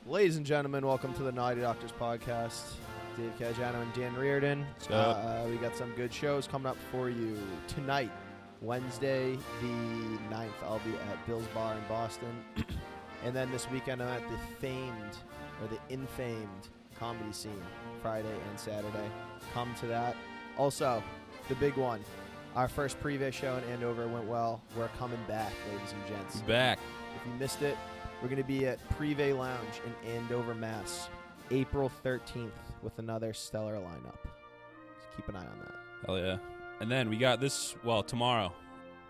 Ladies and gentlemen, welcome to the Naughty Doctors podcast. Dave Caggiano and Dan Reardon. We got some good shows coming up for you tonight, Wednesday the 9th. I'll be at Bill's Bar in Boston. And then this weekend I'm at the infamed comedy scene, Friday and Saturday. Come to that. Also, the big one. Our first preview show in Andover went well. We're coming back, ladies and gents. Back. If you missed it, we're going to be at Privé Lounge in Andover, Mass, April 13th with another stellar lineup. So keep an eye on that. Hell yeah. And then we got this, tomorrow,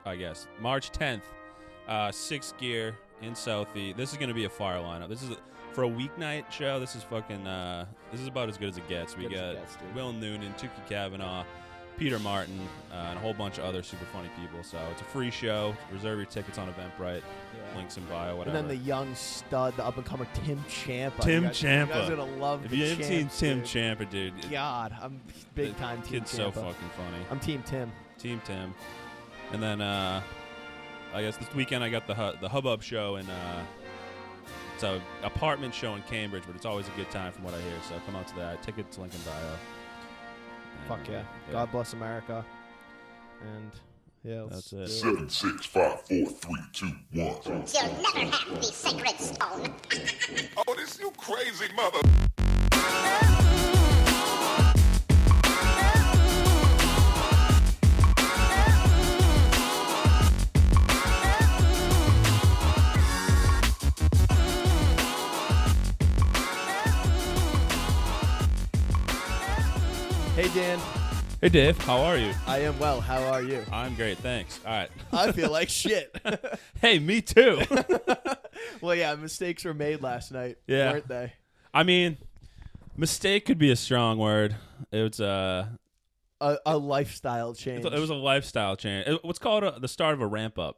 I guess, March 10th, Six Gear in Southie. This is going to be a fire lineup. This is for a weeknight show. This is fucking, this is about as good as it gets. We got Will Noonan, Tukey Kavanaugh, Peter Martin, and a whole bunch of other super funny people. So it's a free show. Reserve your tickets on Eventbrite. Yeah. Links in bio, whatever. And then the young stud, the up-and-comer Tim Ciampa. Tim Ciampa. You guys are going to love if the you haven't seen Tim dude. Ciampa, dude. God, I'm big-time Team Kid's Ciampa. so fucking funny. I'm Team Tim. Team Tim. And then, I guess this weekend I got the Hubbub show, and it's an apartment show in Cambridge, but it's always a good time from what I hear. So come out to that. Tickets, link in bio. Fuck yeah. God bless America. And yeah, that's it. 7, 6, 5, 4, 3, 2, 1. You'll never have the sacred stone. Oh, this you crazy mother. Hey, Dan. Hey, Dave. How are you? I am well. How are you? I'm great. Thanks. All right. I feel like shit. Hey, me too. Well, yeah, mistakes were made last night, weren't they? I mean, mistake could be a strong word. It was a lifestyle change. It was a lifestyle change. What's called the start of a ramp up.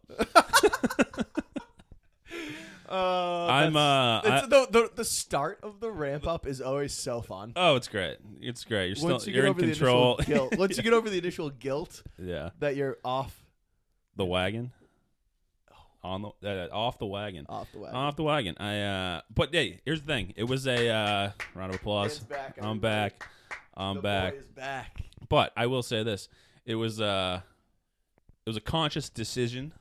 The start of the ramp up is always so fun. Oh, it's great. It's great. You're in the control. Guilt, once you get over the initial guilt, that you're off the wagon. Off the wagon. Off the wagon. Off the wagon. But hey, here's the thing. It was a round of applause. Back, I'm back. The boy is back. But I will say this: it was a conscious decision.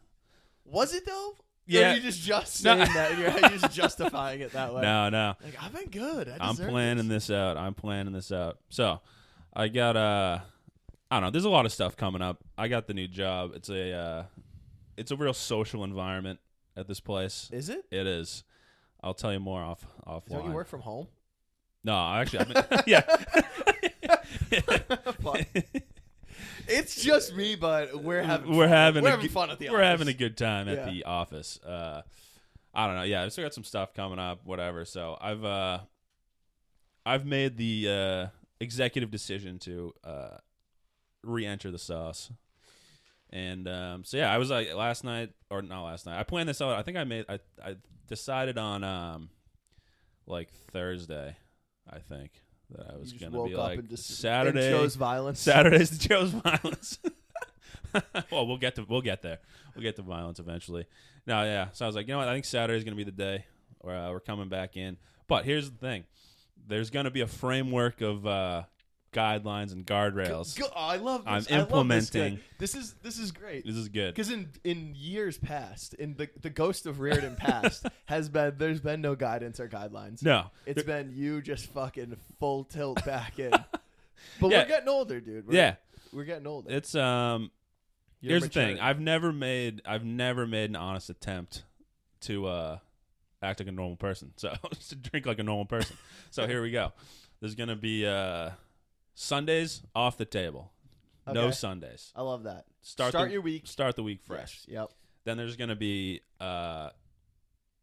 Was it though? Yeah. Or you just saying that in your head, you're just justifying it that way. No. Like, I've been good. I'm planning this out. So I got I don't know. There's a lot of stuff coming up. I got the new job. It's a real social environment at this place. Is it? It is. I'll tell you more offline. Don't you work from home? No, actually, yeah. It's just me, but we're having fun at the office. We're having a good time at the office. I don't know. Yeah, I've still got some stuff coming up, whatever. So I've made the executive decision to re-enter the sauce. And so yeah, I was like not last night. I planned this out. I think I decided on like Thursday, I think. That I was going to be like Saturday. And chose violence. Saturday's the chose violence. Well, we'll get there. We'll get to violence eventually. No, yeah. So I was like, you know what? I think Saturday's going to be the day where we're coming back in. But here's the thing. There's going to be a framework of guidelines and guardrails. I love this. I'm implementing. This is great. This is good. Because in years past, in the ghost of Reardon past, there's been no guidance or guidelines. No. It's been you just fucking full tilt back in. But we're getting older, dude. We're getting older. It's here's the thing. I've never made an honest attempt to act like a normal person. So to drink like a normal person. So here we go. There's gonna be Sundays off the table. Okay. No Sundays. I love that. Start your week. Start the week fresh. Yes. Yep. Then there's going to be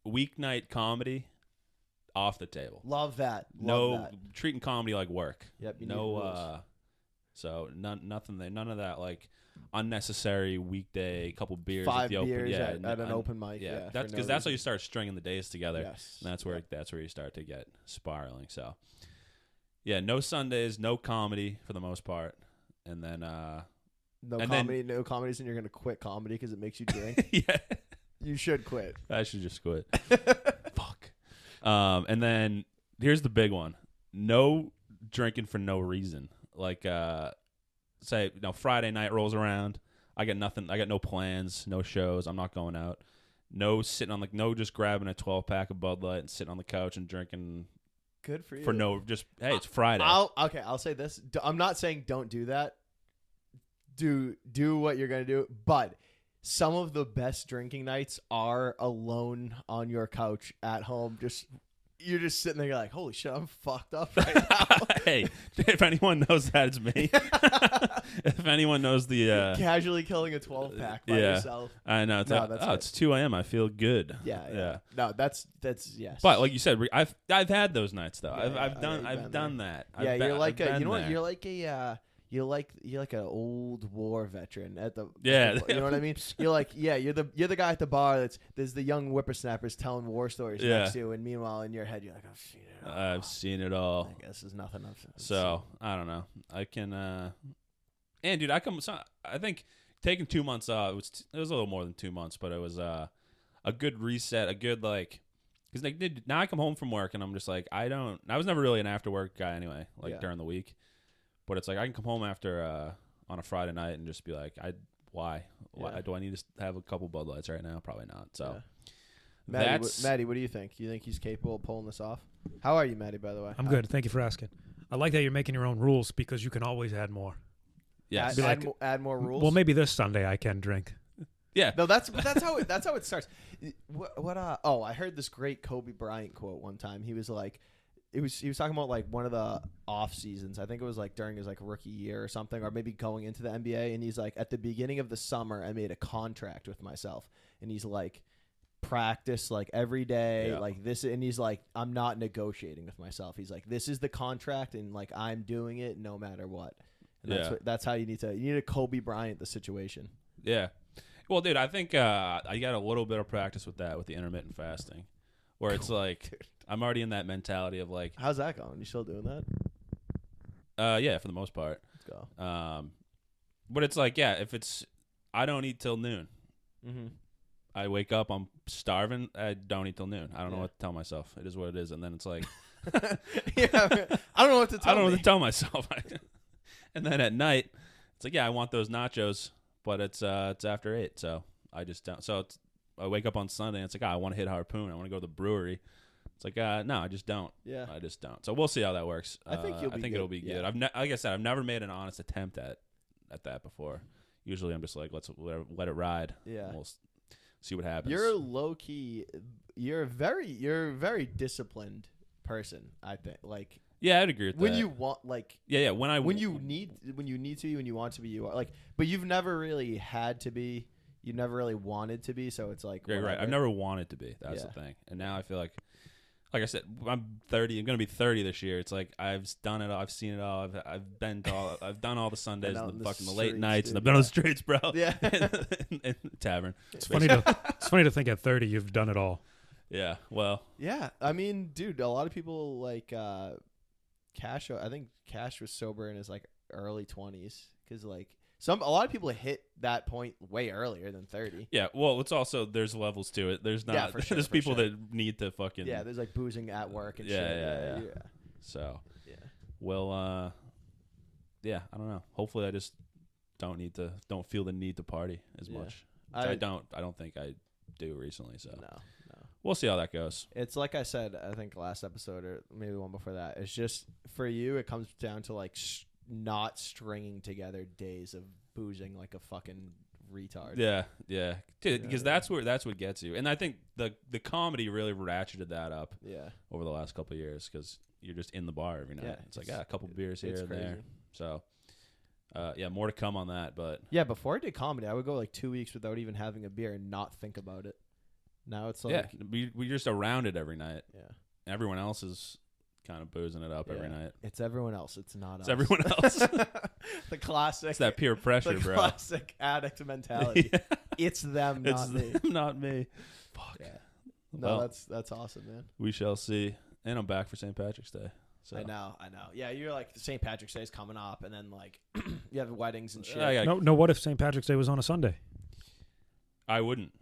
weeknight comedy off the table. Love that. Treating comedy like work. Yep. So nothing there. None of that like unnecessary weekday couple beers 5 at the open. beers at an open mic. Yeah. That's because that's how you start stringing the days together. Yes. And that's where you start to get spiraling. So. Yeah, no Sundays, no comedy for the most part, and then no comedies, and you're gonna quit comedy because it makes you drink. Yeah, you should quit. I should just quit. Fuck. And then here's the big one: no drinking for no reason. Like, say, Friday night rolls around. I got nothing. I got no plans, no shows. I'm not going out. No sitting on no just grabbing a 12-pack of Bud Light and sitting on the couch and drinking. Good for you. For hey, it's Friday. I'll say this. I'm not saying don't do that. Do what you're gonna do, but some of the best drinking nights are alone on your couch at home. You're just sitting there, you're like, holy shit, I'm fucked up right now. Hey, if anyone knows that, it's me. If anyone knows the casually killing a 12-pack by yourself. I know. It's 2 a.m. I feel good. Yeah. No, that's yes. But like you said, I've had those nights though. I've done that. Yeah, you're like you're like an old war veteran at the you know what I mean? You're like you're the guy at the bar there's the young whippersnappers telling war stories next to you, and meanwhile in your head you're like, I've seen it all. I guess there's nothing else. So I don't know. I can and dude, I think taking 2 months off, it was a little more than 2 months, but it was a good reset, a good because now I come home from work and I'm just like I was never really an after work guy anyway, during the week. But it's like I can come home after on a Friday night and just be like, why do I need to have a couple Bud Lights right now? Probably not. So, Maddie, what do you think? Do you think he's capable of pulling this off? How are you, Maddie? By the way, I'm good. Thank you for asking. I like that you're making your own rules because you can always add more. Yeah, add more rules. Well, maybe this Sunday I can drink. Yeah, no, that's how it starts. I heard this great Kobe Bryant quote one time. He was like. He was talking about one of the off seasons. I think it was during his rookie year or something, or maybe going into the NBA. And he's like, at the beginning of the summer, I made a contract with myself. And he's like, practice every day, this. And he's like, I'm not negotiating with myself. He's like, this is the contract, and I'm doing it no matter what. And that's how you need to Kobe Bryant the situation. Yeah. Well, dude, I think I got a little bit of practice with that with the intermittent fasting, where it's like. Dude. I'm already in that mentality of how's that going? You still doing that? Yeah, for the most part. Let's go. But it's if I don't eat till noon. Mm-hmm. I wake up, I'm starving. I don't eat till noon. I don't know what to tell myself. It is what it is, and then it's like, I don't know what to tell. I don't know what to tell myself. And then at night, it's like, I want those nachos, but it's after 8, so I just don't. So I wake up on Sunday, and it's like, I want to hit Harpoon. I want to go to the brewery. It's like, no, I just don't. Yeah, I just don't. So we'll see how that works. I think it'll be good. Yeah. Like I said, I've never made an honest attempt at that before. Usually, I'm just like, let's let it ride. Yeah, we'll see what happens. You're low key. You're a very disciplined person. I think. Yeah, I'd agree with when that. You want when you need to, when you want to be, you are but you've never really had to be. You never really wanted to be, so it's right. I've never wanted to be. That's the thing, and now I feel like I said, I'm 30. I'm gonna be 30 this year. It's like I've done it all. I've seen it all. I've done all the Sundays and the late nights, and I've been on the streets, bro. Yeah, in Tavern. It's funny to think at 30 you've done it all. Yeah. Well. Yeah. I mean, dude, a lot of people Cash. I think Cash was sober in his early 20s because a lot of people hit that point way earlier than 30. Yeah, well, it's also there's levels to it. There's not for sure, there's people that need to fucking there's boozing at work and shit. Yeah. So well, I don't know. Hopefully, I just don't feel the need to party as much. I don't think I do recently. So no. We'll see how that goes. It's like I said, I think last episode or maybe one before that. It's just for you. It comes down to not stringing together days of boozing like a fucking retard. Yeah, because that's what gets you. And I think the comedy really ratcheted that up. Yeah, over the last couple of years because you're just in the bar every night. Yeah, it's like a couple beers here and there. So, more to come on that. But before I did comedy, I would go 2 weeks without even having a beer and not think about it. Now it's we just around it every night. Yeah, everyone else is kind of boozing it up every night. It's everyone else. It's not us. It's everyone else. The classic. It's that peer pressure, the bro. Classic addict mentality. It's them, not me. Not me. Fuck. Yeah. No, that's awesome, man. We shall see. And I'm back for St. Patrick's Day. So. I know. Yeah, you're St. Patrick's Day is coming up, and then you have weddings and shit. No. What if St. Patrick's Day was on a Sunday? I wouldn't.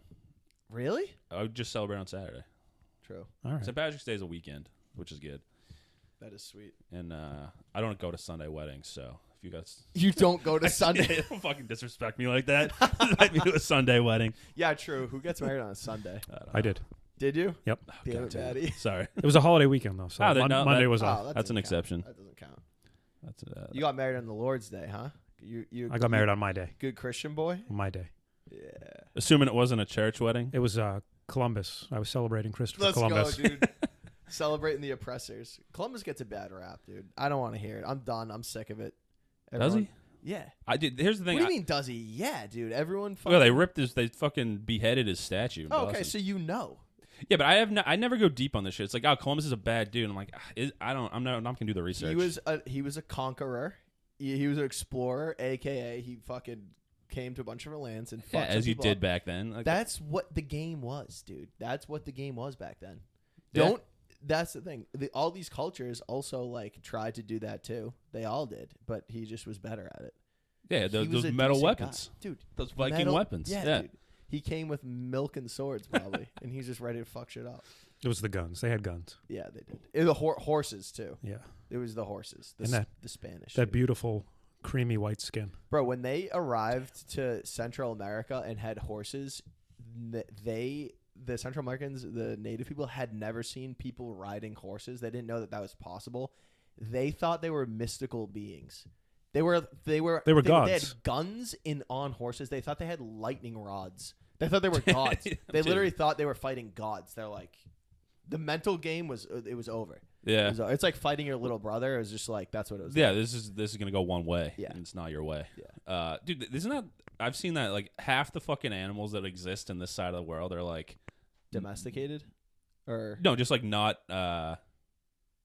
Really? I would just celebrate on Saturday. True. All right. St. Patrick's Day is a weekend, which is good. That is sweet. And I don't go to Sunday weddings, so if you guys You don't go to Sunday. don't fucking disrespect me like that. Invite me to a Sunday wedding. Yeah, true. Who gets married on a Sunday? I did. Did you? Yep. Damn it, Maddie. Sorry. It was a holiday weekend though, so Oh, no, Monday that- was Oh, off. that That's an doesn't count. exception. That doesn't count. That's You got married on the Lord's Day, huh? You. I got married on my day. Good Christian boy. My day. Yeah. assuming it wasn't a church wedding. It was Columbus. I was celebrating Christopher Let's Columbus. go, dude. Celebrating the oppressors. Columbus gets a bad rap, dude. I don't want to hear it. I'm done. I'm sick of it. Does he? Yeah. I did. Here's the thing. What do you mean, does he? Yeah, dude. Everyone. Well, they ripped his. They fucking beheaded his statue. In Oh, okay, Boston. so you know. Yeah, but I never go deep on this shit. It's like, oh, Columbus is a bad dude. I'm like, I'm not gonna do the research. He was a conqueror. He was an explorer, aka he fucking came to a bunch of lands and fucked some as you people did up. back then. Like, That's what the game was, dude. That's what the game was back then. Yeah. That's the thing. All these cultures also like tried to do that too. They all did, but he just was better at it. yeah, He those was a metal decent weapons, guy. Dude. those Viking metal- weapons. Yeah, dude. He came with milk and swords probably, and he's just ready to fuck shit up. It was the guns. They had guns. Yeah, they did. It was the horses too. Yeah. It was the horses. And that- the Spanish. That dude. beautiful creamy white skin. Bro, when they arrived to Central America and had horses, the Central Americans, the native people, had never seen people riding horses. They didn't know that was possible. They thought they were mystical beings. They were gods. They had guns on horses. They thought they had lightning rods. They thought they were gods. They literally thought they were fighting gods. They're like, the mental game was over. Yeah. It's like fighting your little brother. It was just like, that's what it was. Yeah, this is gonna go one way. Yeah. and it's not your way. Yeah. Dude, isn't that? I've seen that like half the fucking animals that exist in this side of the world are like Domesticated? Or no, just like not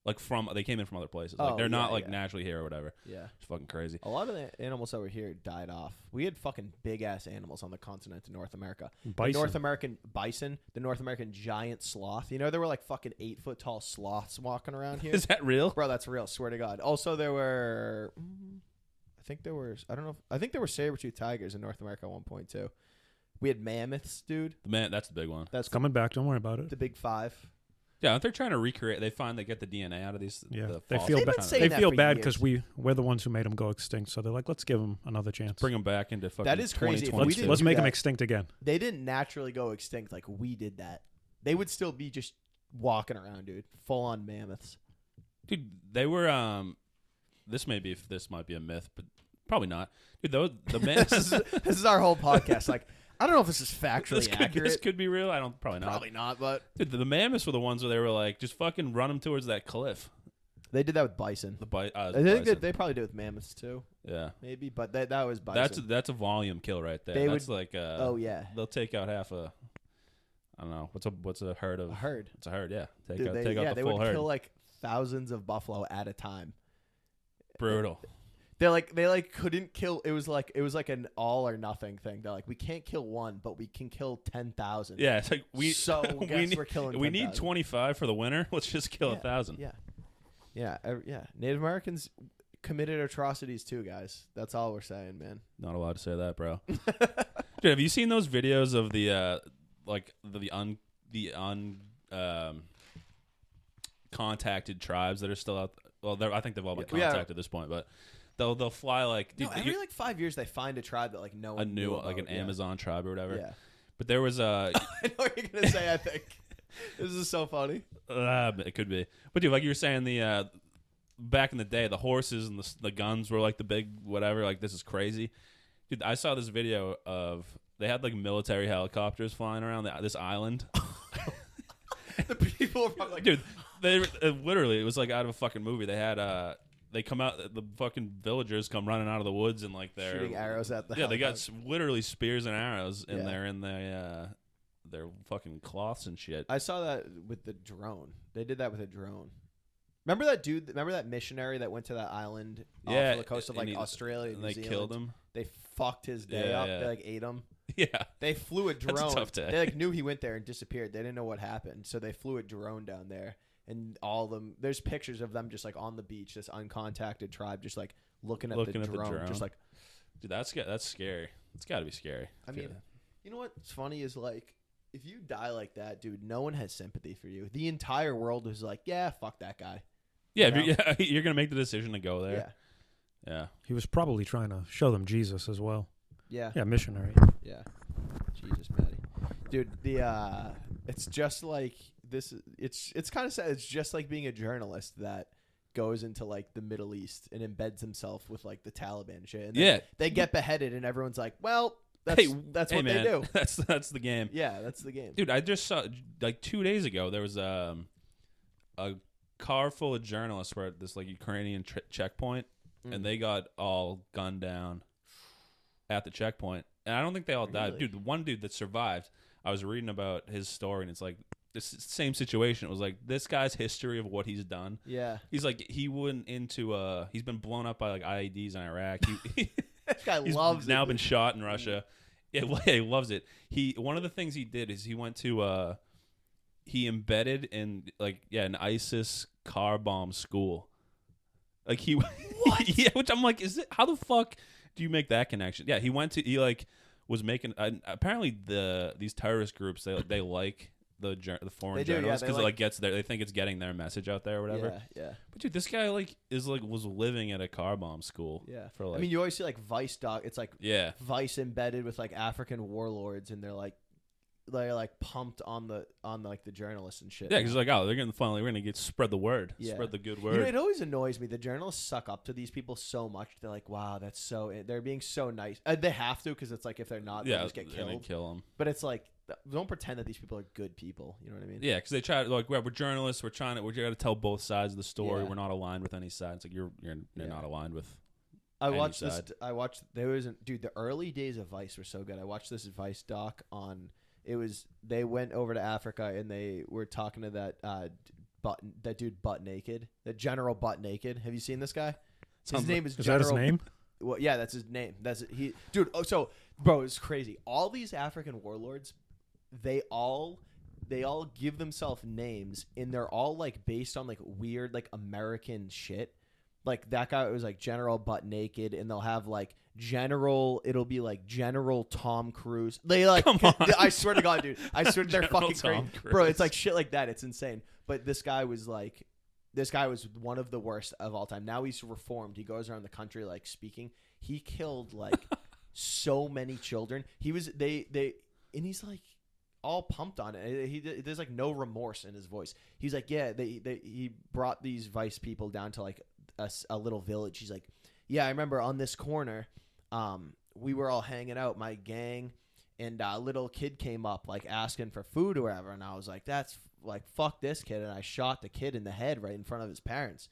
like they came in from other places. Like Oh, they're not yeah, like yeah. naturally here or whatever. yeah. It's fucking crazy. A lot of the animals that were here died off. We had fucking big ass animals on the continent in North America. Bison. The North American bison, the North American giant sloth. You know, there were like fucking 8-foot tall sloths walking around here. Is that real? Bro, that's real. Swear to God. Also, there were, I think there were saber-toothed tigers in North America at one point too. We had mammoths, dude. That's the big one. That's Coming back. Don't worry about it. the big five. Yeah, aren't they trying to recreate? They get the DNA out of these. Yeah. the They fossils. feel They've been bad. saying They that feel for bad years. because we're the ones who made them go extinct. So they're like, let's give them another chance. Bring them back into fucking. That is crazy. If we 2022. didn't Let's do make them that. extinct again. They didn't naturally go extinct like we did that. They would still be just walking around, dude. Full on mammoths. Dude, they were. This might be a myth, but probably not. Dude, the this is our whole podcast. Like, I don't know if this is factually accurate. This could be real. I don't. Probably not. Probably not, but Dude, the mammoths were the ones where they were like, just fucking run them towards that cliff. they did that with bison. The I think they probably did it with mammoths too, yeah. maybe. But that was bison. That's a volume kill right there. They That's would- like oh yeah, they'll take out half a. I don't know what's a herd of. a herd. It's a herd, yeah. Take Dude, out they the would full herd. kill like thousands of buffalo at a time. Brutal. They couldn't kill. It was like an all or nothing thing. They're like, we can't kill one, but we can kill 10,000. Yeah, it's like So guess we're killing. we need 10,000. 25 for the winner. Let's just kill 1,000. Yeah, yeah. Native Americans committed atrocities too, guys. That's all we're saying, man. Not allowed to say that, bro. Dude, have you seen those videos of the contacted tribes that are still out? Well, I think they've all been Yeah. contacted at this point, but they'll fly like No, every like 5 years they find a tribe that like no a one new knew like an about. Yeah. Amazon tribe or whatever. Yeah. But there was I know what you're gonna say. I think this is so funny. it could be, but dude, like you were saying, the back in the day, the horses and the guns were like the big whatever. Like this is crazy, dude. I saw this video of they had like military helicopters flying around this island. The people are probably like, Dude, they literally it was like out of a fucking movie. They had they come out, the fucking villagers come running out of the woods and like they're shooting arrows at the. yeah, they got helicopter. literally spears and arrows in Yeah. there in their fucking cloths and shit. I saw that with the drone. They did that with a drone. Remember that dude? Remember that missionary that went to that island off Yeah, of the coast of and like he- Australia and New they Zealand? killed him. They fucked his day Yeah, up. yeah. They like ate him. Yeah, They flew a drone. That's a tough day. They like knew he went there and disappeared. They didn't know what happened, so they flew a drone down there. And all of them, there's pictures of them just like on the beach, this uncontacted tribe, just like looking at the drone, just like. dude, that's scary. It's got to be scary. I mean, you know what's funny is like if you die like that, dude, no one has sympathy for you. The entire world is like, yeah, fuck that guy. Yeah, You know? you're gonna make the decision to go there. Yeah. Yeah. He was probably trying to show them Jesus as well. Yeah. Yeah, missionary. Yeah. Jesus, Matty. Dude, it's just like this. It's kind of sad. It's just like being a journalist that goes into like the Middle East and embeds himself with like the Taliban and shit. And then they get beheaded and everyone's like, well, that's what man, they do. That's the game. Yeah, that's the game. Dude, I just saw like 2 days ago there was a car full of journalists were at this like Ukrainian checkpoint, and they got all gunned down at the checkpoint. And I don't think they all died. Dude, the one dude that survived, I was reading about his story, and it's like this same situation. It was like this guy's history of what he's done. Yeah. He's like he's been blown up by like IEDs in Iraq. That guy he's loves now it. been shot in Russia. Yeah, he loves it. One of the things he did is he went to he embedded in like an ISIS car bomb school. Like he What? Yeah, which I'm like, how the fuck do you make that connection? Yeah, he was making apparently these terrorist groups they like the foreign journalists because they think it's getting their message out there or whatever. Yeah. But dude, this guy was living at a car bomb school. Yeah. For like, I mean, you always see like Vice doc. It's like yeah, Vice embedded with like African warlords, and they're like pumped on the journalists and shit. yeah, because like we're gonna spread the word, spread the good word. You know, it always annoys me. The journalists suck up to these people so much. They're like, wow, they're being so nice. They have to because it's like if they're not, they'll just get killed. Kill them. But it's like, don't pretend that these people are good people. You know what I mean? Yeah, because they try to we're journalists. We're got to tell both sides of the story. Yeah. We're not aligned with any side. It's like you're not aligned with. I watched the early days of Vice were so good. I watched this Vice doc on. They went over to Africa and they were talking to that dude Butt Naked, the General Butt Naked. Have you seen this guy? His name is General. That his name? Well, yeah, that's his name. Dude. Oh, so bro, it's crazy. All these African warlords, they all give themselves names, and they're all like based on like weird like American shit. Like that guy was like General Butt Naked, and they'll have like General. It'll be like General Tom Cruise. They like. Come on. I swear to God, dude. I swear they're General fucking Tom crazy, Cruise. bro. It's like shit like that. It's insane. But this guy was one of the worst of all time. Now he's reformed. He goes around the country like speaking. He killed like so many children. He was and he's like all pumped on it. There's like no remorse in his voice. He's like, yeah, he brought these Vice people down to like a little village. He's like, yeah, I remember on this corner, we were all hanging out, my gang, and a little kid came up like asking for food or whatever, and I was like, that's like, fuck this kid, and I shot the kid in the head right in front of his parents.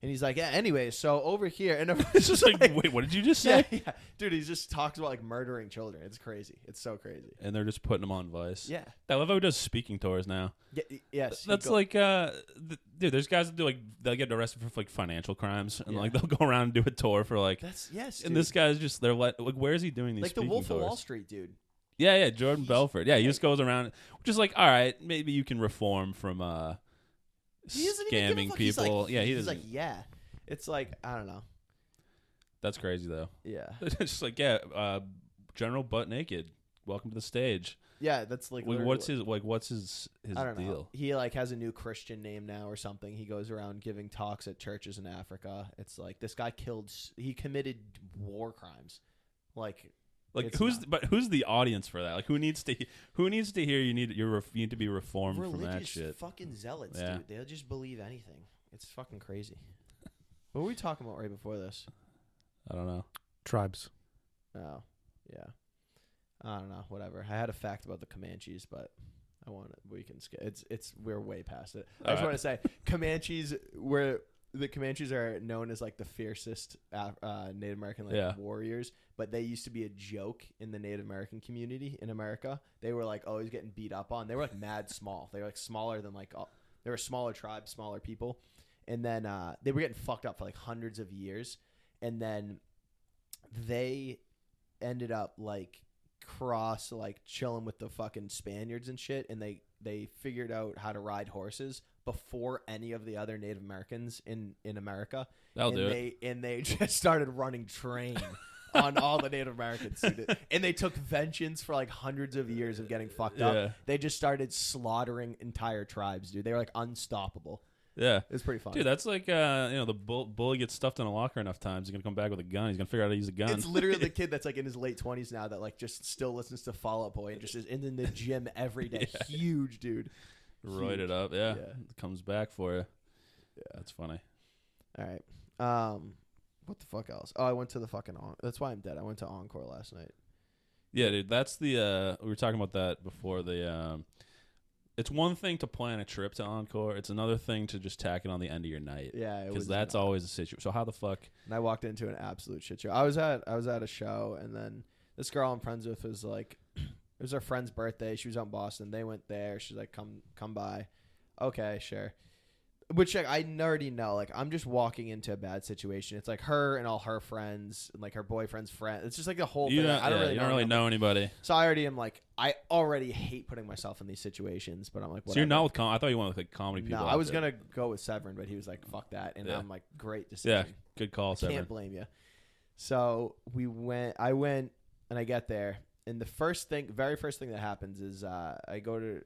And he's like, yeah, anyway, so over here, and it's just like, wait, what did you just say? yeah, dude, he just talks about like murdering children. It's crazy. It's so crazy. And they're just putting them on Vice. Yeah. I love how he does speaking tours now. Yeah, yes. That's like, dude, there's guys that do like, they'll get arrested for like financial crimes, and like they'll go around and do a tour for like. Yes. And dude. this guy's just, they're like, where is he doing these like the speaking Wolf tours? of Wall Street, dude. Yeah, Jordan Belfort. Yeah, he just goes around, just like, all right, maybe you can reform from He doesn't even give a scamming fuck. people. He's Yeah, he he's doesn't. like, yeah. It's like, I don't know. That's crazy though. Yeah. It's just like, General Butt Naked, welcome to the stage. Yeah, that's like What's his I don't know. deal? He like has a new Christian name now or something. He goes around giving talks at churches in Africa. It's like this guy he committed war crimes. Like who's the audience for that? Like who needs to hear you need to be reformed from that shit? Fucking zealots, Yeah. dude. They'll just believe anything. It's fucking crazy. What were we talking about right before this? I don't know. Tribes. Oh, yeah. I don't know. Whatever. I had a fact about the Comanches, but we can skip. We're way past it. I just want to say Comanches. The Comanches are known as like the fiercest Native American warriors, but they used to be a joke in the Native American community in America. They were like always getting beat up on. They were like mad small. They were like smaller than like they were a smaller tribe, smaller people. And then they were getting fucked up for like hundreds of years. And then they ended up like chilling with the fucking Spaniards and shit. And they figured out how to ride horses before any of the other Native Americans in America. That'll do it. And they just started running train on all the Native Americans. Dude. And they took vengeance for like hundreds of years of getting fucked up. They just started slaughtering entire tribes, dude. They were like unstoppable. Yeah. It was pretty fun. Dude, that's like, the bully gets stuffed in a locker enough times. He's going to come back with a gun. He's going to figure out how to use a gun. It's literally the kid that's like in his late 20s now that like just still listens to Fall Out Boy and just is in the gym every day. Yeah. Huge, dude. Roid it up. Yeah. Comes back for you. Yeah. That's funny. All right. What the fuck else? Oh, I went to the fucking that's why I'm dead. I went to Encore last night. Yeah, dude. That's the, we were talking about that before it's one thing to plan a trip to Encore. It's another thing to just tack it on the end of your night. Yeah, because that's always a situation. So how the fuck? And I walked into an absolute shit show. I was at a show, and then this girl I'm friends with was like, it was her friend's birthday. She was out in Boston. They went there. She's like, come by. Okay, sure. Which like, I already know. Like, I'm just walking into a bad situation. It's like her and all her friends, and like her boyfriend's friend. It's just like the whole thing. I don't really know anybody. So I already am like, I already hate putting myself in these situations. But I'm like, whatever. So you're not with I thought you went with like comedy people. No, I was gonna go with Tavern, but he was like, fuck that, and I'm like, great decision. Yeah, good call, Tavern. Can't blame you. So I went, and I get there, and the very first thing that happens is I go to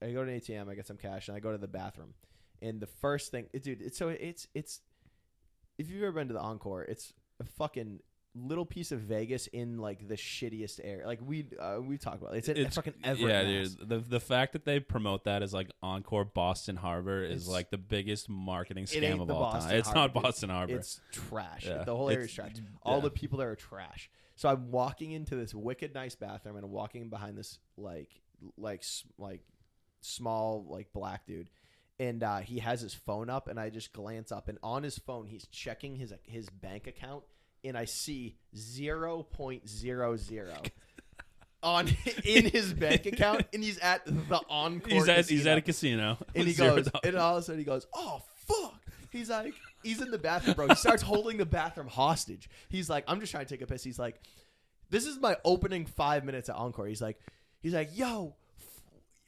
an ATM, I get some cash, and I go to the bathroom. And the first thing, dude, it's if you've ever been to the Encore, it's a fucking little piece of Vegas in like the shittiest area. Like we talked about it. It's fucking Everett. Yeah, Mass. dude. The fact that they promote that as like Encore Boston Harbor is like the biggest marketing scam of all time. It's not Boston Harbor. It's trash. Yeah. The whole area is trash. All the people there are trash. So I'm walking into this wicked nice bathroom, and I'm walking behind this like small like black dude. And he has his phone up, and I just glance up, and on his phone, he's checking his bank account, and I see 0.00 in his bank account, and he's at the Encore. He's at a casino, and he goes, and all of a sudden he goes, "Oh fuck!" He's like, he's in the bathroom, bro. He starts holding the bathroom hostage. He's like, "I'm just trying to take a piss." He's like, "This is my opening 5 minutes at Encore." He's like, "Yo.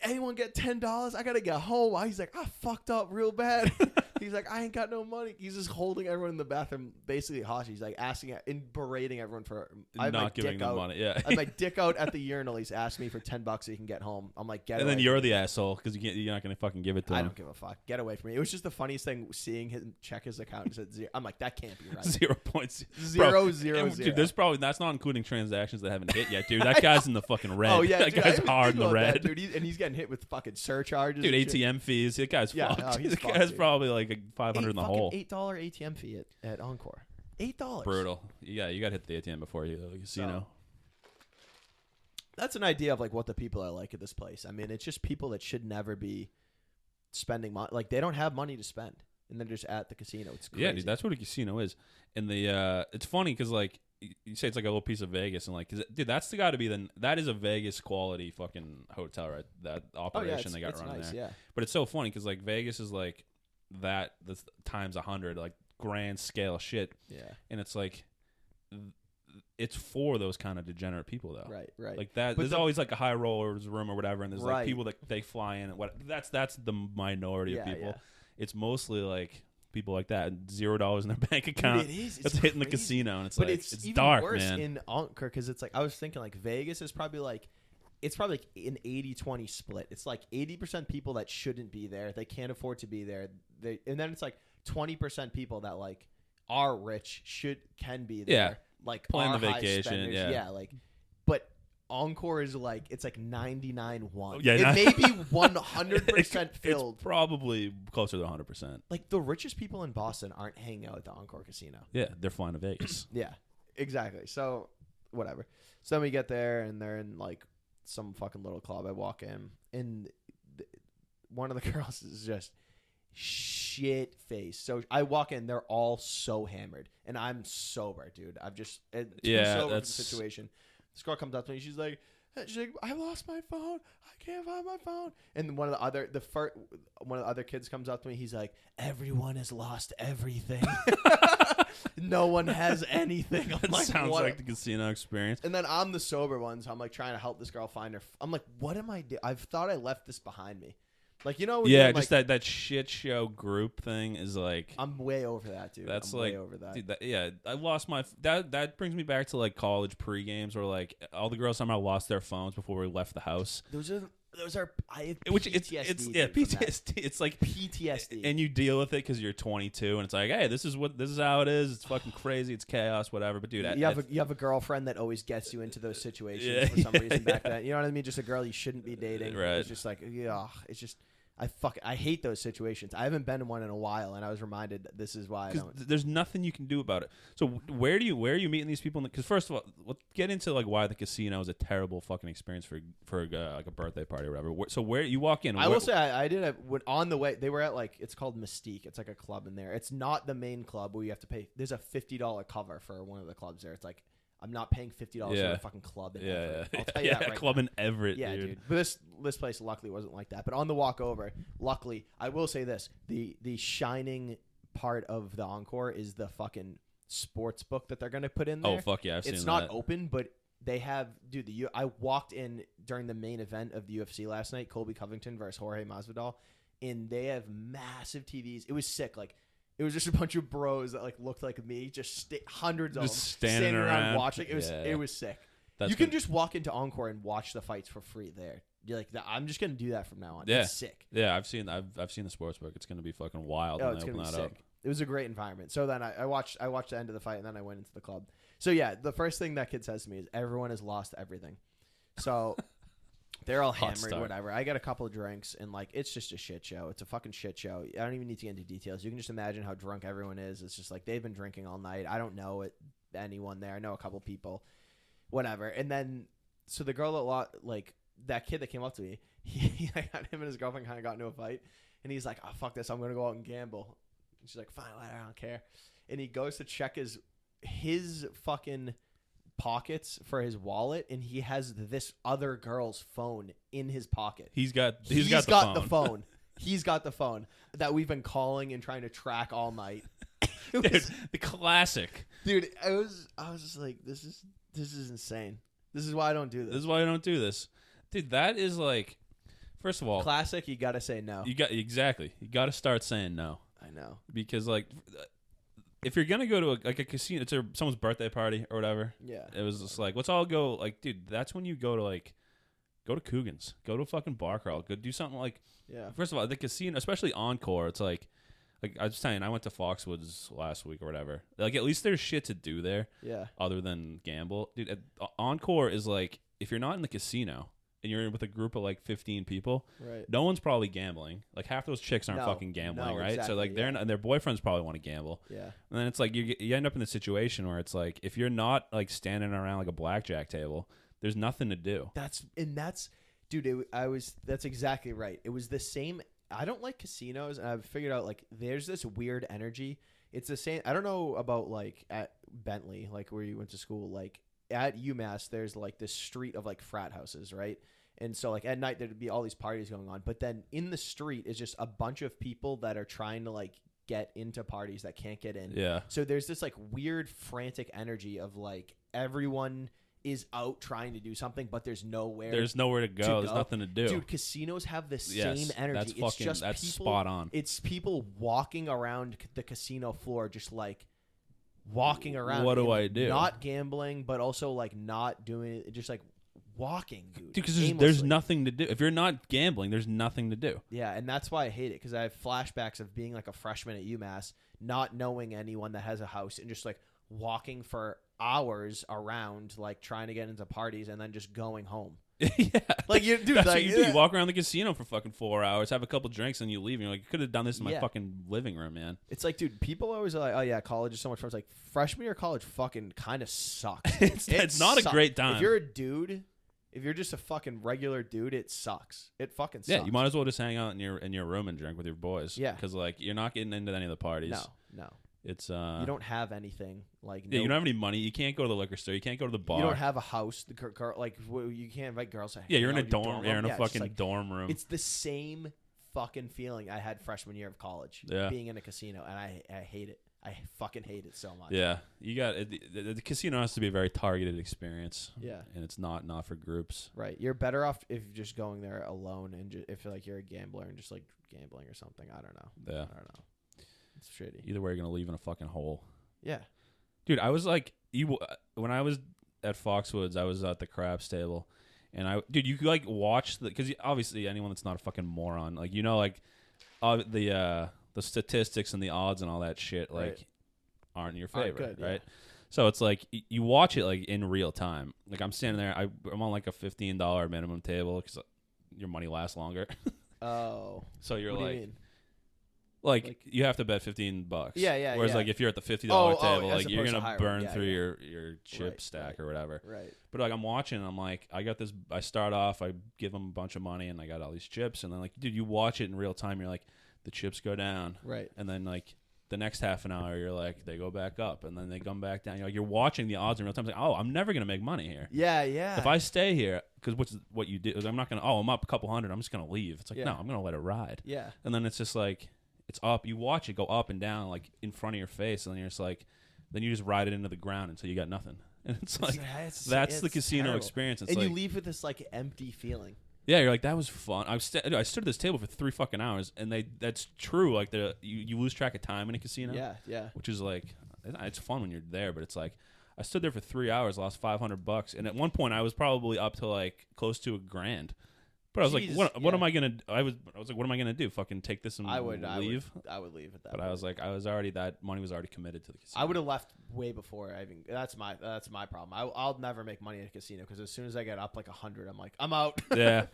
Anyone get $10? I gotta get home." He's like, "I fucked up real bad." He's like, "I ain't got no money." He's just holding everyone in the bathroom basically hostage. He's like asking and berating everyone for not giving them money. Yeah, I have my dick out at the urinal. He's asking me for $10 so he can get home. I'm like, get. And then you're the asshole because you're not gonna fucking give it to him. I don't give a fuck. Get away from me. It was just the funniest thing seeing him check his account and said zero. I'm like, that can't be right. 0.000. Dude, that's not including transactions that haven't hit yet, dude. That guy's in the fucking red. Oh yeah, that guy's hard in the red, that, dude. And he's getting hit with fucking surcharges. Dude, ATM fees. That guy's fucked. Oh, the guy's probably like a $500 in the hole. $8 ATM fee at Encore. $8. Brutal. Yeah, you got to hit the ATM before you go to the casino. That's an idea of like what the people are like at this place. I mean, it's just people that should never be spending money. Like they don't have money to spend, and they're just at the casino. It's crazy. Yeah, dude, that's what a casino is. And it's funny because like you say it's like a little piece of Vegas, and like, dude, that's got to be that is a Vegas quality fucking hotel, right? That operation they got running nice, there. Yeah. But it's so funny because like Vegas is like that's times 100, like grand scale shit. Yeah. And it's like it's for those kind of degenerate people though. Right. Like that. But there's always like a high rollers room or whatever, and there's like people that they fly in. And that's the minority of people. Yeah. It's mostly like people like that, $0 in their bank account. Dude, it is. That's hitting the casino, and it's even dark, worse man. In Encore because it's like I was thinking like Vegas is probably like. It's probably like an 80-20 split. It's like 80% people that shouldn't be there. They can't afford to be there. And then it's like 20% people that like are rich, can be there. Yeah. Like plan the vacation. Yeah. Like, but Encore is like, it's like 99.1. Yeah, it may be 100% filled. It's probably closer to 100%. Like the richest people in Boston aren't hanging out at the Encore Casino. Yeah. They're flying to Vegas. Yeah, exactly. So whatever. So then we get there and they're in like some fucking little club. I walk in, and one of the girls is just shit face. So I walk in, they're all so hammered, and I'm sober, dude. I'm just sober for the situation. This girl comes up to me. She's like, "I lost my phone. I can't find my phone." And one of the other kids comes up to me. He's like, "Everyone has lost everything." No one has anything. I'm like, sounds like the casino experience. And then I'm the sober one, so I'm like trying to help this girl find her. I'm like, what am I doing? I've thought I left this behind me. Like, you know, when Yeah, you're, just like, that shit show group thing is like. I'm way over that, dude. That's I'm like, way over that. dude, yeah. I lost my that brings me back to like college pre-games where like all the girls somehow lost their phones before we left the house. Those are I have PTSD. Which it's dude, from that. PTSD. It's like PTSD. and you deal with it because you're 22, and it's like, hey, this is how it is. It's fucking crazy. It's chaos, whatever. But dude, you have a girlfriend that always gets you into those situations Yeah, for some reason back then. You know what I mean? Just a girl you shouldn't be dating. Right. It's just like, yeah, it's just. I hate those situations. I haven't been in one in a while, and I was reminded that this is why I don't. There's nothing you can do about it. So where are you meeting these people? Because first of all, let's get into like why the casino is a terrible fucking experience for like a birthday party or whatever. So where you walk in? I will say I did on the way. They were at like it's called Mystique. It's like a club in there. It's not the main club where you have to pay. There's a $50 cover for one of the clubs there. It's like. I'm not paying $50 for a fucking club in Everett. I'll tell you that right club now. in Everett, yeah, dude. But this place luckily wasn't like that. But on the walk over, luckily, I will say this: the shining part of the Encore is the fucking sports book that they're gonna put in there. Oh fuck yeah, I've seen that. It's not open, but they have. Dude, I walked in during the main event of the UFC last night, Colby Covington versus Jorge Masvidal, and they have massive TVs. It was sick, like. It was just a bunch of bros that like looked like me, just hundreds of them standing around watching. It was sick. That's you can just walk into Encore and watch the fights for free there. You're like, I'm just gonna do that from now on. Yeah, it's sick. Yeah, I've seen the sports book. It's gonna be fucking wild when It's they gonna open be that sick. up. It was a great environment. So then I watched the end of the fight, and then I went into the club. So yeah, the first thing that kid says to me is everyone has lost everything. So. They're all Hot hammered, start. whatever. I got a couple of drinks, and like it's just a shit show. It's a fucking shit show. I don't even need to get into details. You can just imagine how drunk everyone is. It's just like they've been drinking all night. I don't know anyone there. I know a couple people, whatever. And then so the girl like that kid that came up to me, him and his girlfriend kind of got into a fight, and he's like, "Oh fuck this, I'm gonna go out and gamble." And she's like, "Fine, I don't care." And he goes to check his fucking pockets for his wallet, and he has this other girl's phone in his pocket. He's got the phone. He's got the phone that we've been calling and trying to track all night. Dude, the classic. Dude, I was just like, this is insane. This is why I don't do this. This is why I don't do this. Dude, that is like, first of all, classic. You gotta say no. You got to start saying no. I know, because like, if you're gonna go to a casino, it's someone's birthday party or whatever. Yeah, it was just like, let's all go. Like, dude, that's when you go to Coogan's, go to a fucking bar crawl, go do something like. Yeah. First of all, the casino, especially Encore, it's like I was saying, I went to Foxwoods last week or whatever. Like, at least there's shit to do there. Yeah. Other than gamble, dude. Encore is like, if you're not in the casino and you're with a group of like 15 people, right? No one's probably gambling. Like, half those chicks aren't fucking gambling, right? Exactly, so like they're not, and their boyfriends probably want to gamble. Yeah. And then it's like you end up in the situation where it's like, if you're not like standing around like a blackjack table, there's nothing to do. That's dude. That's exactly right. It was the same. I don't like casinos, and I've figured out like there's this weird energy. It's the same. I don't know about like at Bentley, like where you went to school. Like at UMass, there's like this street of like frat houses, right? And so like at night there'd be all these parties going on, but then in the street is just a bunch of people that are trying to like get into parties that can't get in. Yeah. So there's this like weird frantic energy of like everyone is out trying to do something, but there's nowhere to go. There's nothing to do. Dude, casinos have the same energy. That's spot on. It's people walking around the casino floor, just like walking around. What do I do? Not gambling, but also like not doing it. Just like walking, dude. Because there's nothing to do. If you're not gambling, there's nothing to do. Yeah, and that's why I hate it, because I have flashbacks of being like a freshman at UMass, not knowing anyone that has a house, and just like walking for hours around, like trying to get into parties, and then just going home. Yeah, like you, dude. That's like, what you do. You walk around the casino for fucking 4 hours, have a couple drinks, and you leave. And you're like, you could have done this in my fucking living room, man. It's like, dude, people always are like, oh yeah, college is so much fun. It's like freshman year of college fucking kind of sucks. It's not a great time. If you're a dude, if you're just a fucking regular dude, it sucks. It fucking sucks. Yeah, you might as well just hang out in your room and drink with your boys. Yeah, because like you're not getting into any of the parties. No. It's you don't have anything like. Yeah, you don't have any money. You can't go to the liquor store. You can't go to the bar. You don't have a house. The girl, like you can't invite girls to. Yeah, you're in a dorm. You're in a fucking like, dorm room. It's the same fucking feeling I had freshman year of college. Yeah. Being in a casino, and I hate it. I fucking hate it so much. Yeah, you got the casino has to be a very targeted experience. Yeah. And it's not for groups. Right. You're better off if you're just going there alone and if like you're a gambler and just like gambling or something. I don't know. Yeah. I don't know. It's shitty. Either way, you're gonna leave in a fucking hole. Yeah. Dude, I was like, when I was at Foxwoods, I was at the craps table, and you could like watch because obviously anyone that's not a fucking moron, like like the statistics and the odds and all that shit like aren't in your favor, good, right? yeah. So it's like you watch it like in real time. Like I'm standing there, I'm on like a $15 minimum table because your money lasts longer. Oh. So you're what like. Do you mean? Like you have to bet $15. Yeah. Whereas like if you're at the $50 table, like you're gonna burn through your chip stack or whatever. Right. But like I'm watching, I'm like, I got this. I start off, I give them a bunch of money, and I got all these chips, and then like, dude, you watch it in real time. You're like, the chips go down, right, and then like the next half an hour, you're like, they go back up, and then they come back down. You're watching the odds in real time. It's like, oh, I'm never gonna make money here. Yeah. If I stay here, because what you do is I'm not gonna. Oh, I'm up a couple hundred. I'm just gonna leave. It's like no, I'm gonna let it ride. Yeah. And then it's just like. It's up. You watch it go up and down like in front of your face, and then you're just like, then you just ride it into the ground until you got nothing. And it's like that's the casino terrible. experience. It's and like, you leave with this like empty feeling. Yeah, you're like that was fun. I stood at this table for 3 fucking hours, and that's true. Like you lose track of time in a casino. Yeah. Which is like it's fun when you're there, but it's like I stood there for 3 hours, lost $500, and at one point I was probably up to like close to $1,000. But I was like, what am I gonna? I was like, what am I gonna do? Fucking take this and leave? I would leave at that. But I was like, that money was already committed to the casino. I would have left way before. That's my problem. I'll never make money in a casino because as soon as I get up like 100, I'm like, I'm out. Yeah.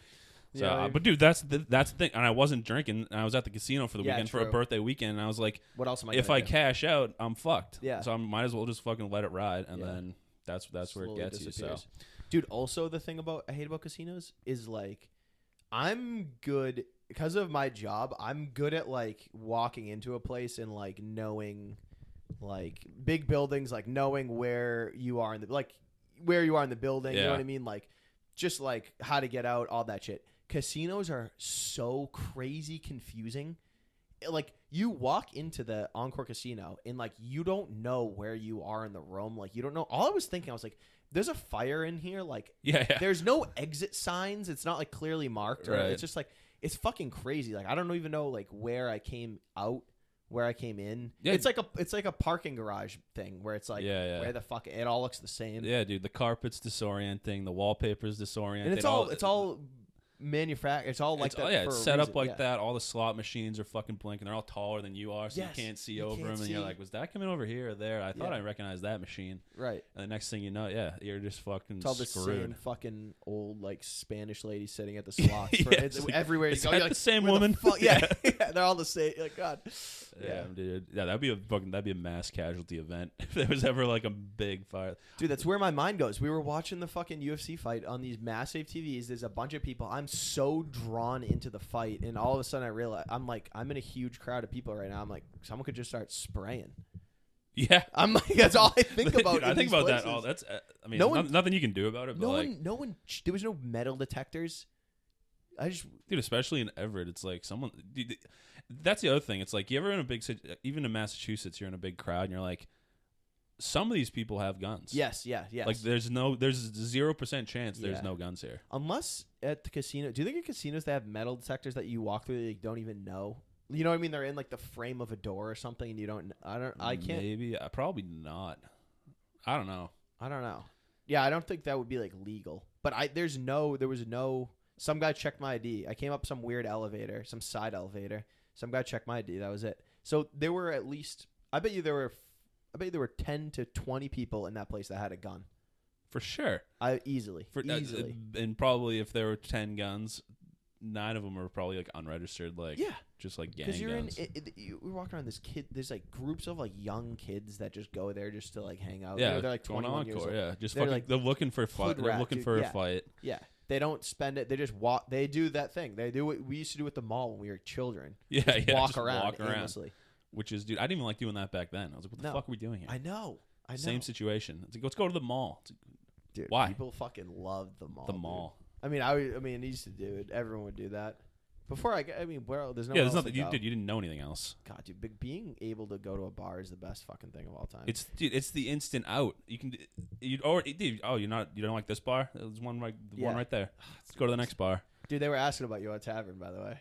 So, I mean? But dude, that's the thing. And I wasn't drinking. And I was at the casino for the weekend for a true. birthday weekend. And I was like, what else am I? If I cash out, I'm fucked. Yeah. So I might as well just fucking let it ride, and then that's where it gets disappears. you. So, dude, also the thing I hate about casinos is like. I'm good because of my job. I'm good at like walking into a place and like knowing like big buildings, like knowing where you are in the building. You know what I mean? Like just like how to get out, all that shit. Casinos are so crazy confusing. Like you walk into the Encore Casino and like you don't know where you are in the room. Like you don't know. All I was thinking, I was like, there's a fire in here. Like, there's no exit signs. It's not like clearly marked. Or it's just like, it's fucking crazy. Like, I don't even know like where I came out, where I came in. Yeah. It's like a parking garage thing where it's like, where the fuck, it all looks the same. Yeah, dude, the carpet's disorienting. The wallpaper's disorienting. And it's all manufactured. It's all like that. It's set up like that. All the slot machines are fucking blinking. They're all taller than you are, so you can't see over them. And you're like, was that coming over here or there? I thought I recognized that machine. Right. And the next thing you know, you're just fucking it's all the screwed. Same fucking old like Spanish lady sitting at the slots. Everywhere you go, you're like, the same woman. Yeah, they're all the same. Like God. Yeah, dude. Yeah, that'd be a mass casualty event if there was ever like a big fire. Dude, that's where my mind goes. We were watching the fucking UFC fight on these massive TVs. There's a bunch of people. I'm so drawn into the fight, and all of a sudden I realize I'm in a huge crowd of people right now. I'm like, someone could just start spraying. Yeah, I'm like, that's all I think about. Dude, I think about that. That's. I mean, nothing you can do about it. But no one. There was no metal detectors. Dude, especially in Everett, it's like someone. Dude, that's the other thing. It's like you ever in a big city, even in Massachusetts, you're in a big crowd, and you're like, some of these people have guns. Yes. Like there's 0% chance there's no guns here. Unless at the casino. Do you think at casinos they have metal detectors that you walk through that you don't even know? You know what I mean? They're in like the frame of a door or something, and you don't. I can't. Maybe. Probably not. I don't know. Yeah, I don't think that would be like legal. But there was no. Some guy checked my ID. I came up some weird elevator, some side elevator. Some guy checked my ID. That was it. So there were at least. I bet you there were 10 to 20 people in that place that had a gun. For sure. Easily. And probably if there were 10 guns, 9 of them are probably like unregistered, like just like gang guns. We're walking around this kid. There's like groups of like young kids that just go there just to like hang out. Yeah, they're like 21 years old. Yeah, just they're fucking, like they're looking for a fight. They're looking for a fight. Yeah, they don't spend it. They just walk. They do that thing. They do what we used to do at the mall when we were children. Just walk around aimlessly. Which is, dude, I didn't even like doing that back then. I was like, what the fuck are we doing here? I know. Same situation. It's like, let's go to the mall. Dude, why? People fucking love the mall. The mall. I mean, I used to do it. Everyone would do that. Before I mean, well, there's no. Yeah, there's nothing. You didn't know anything else. God, dude, being able to go to a bar is the best fucking thing of all time. It's the instant out. You can, you already, dude. Oh, you don't like this bar? There's one right there. Let's go to the next bar. Dude, they were asking about you at Tavern, by the way.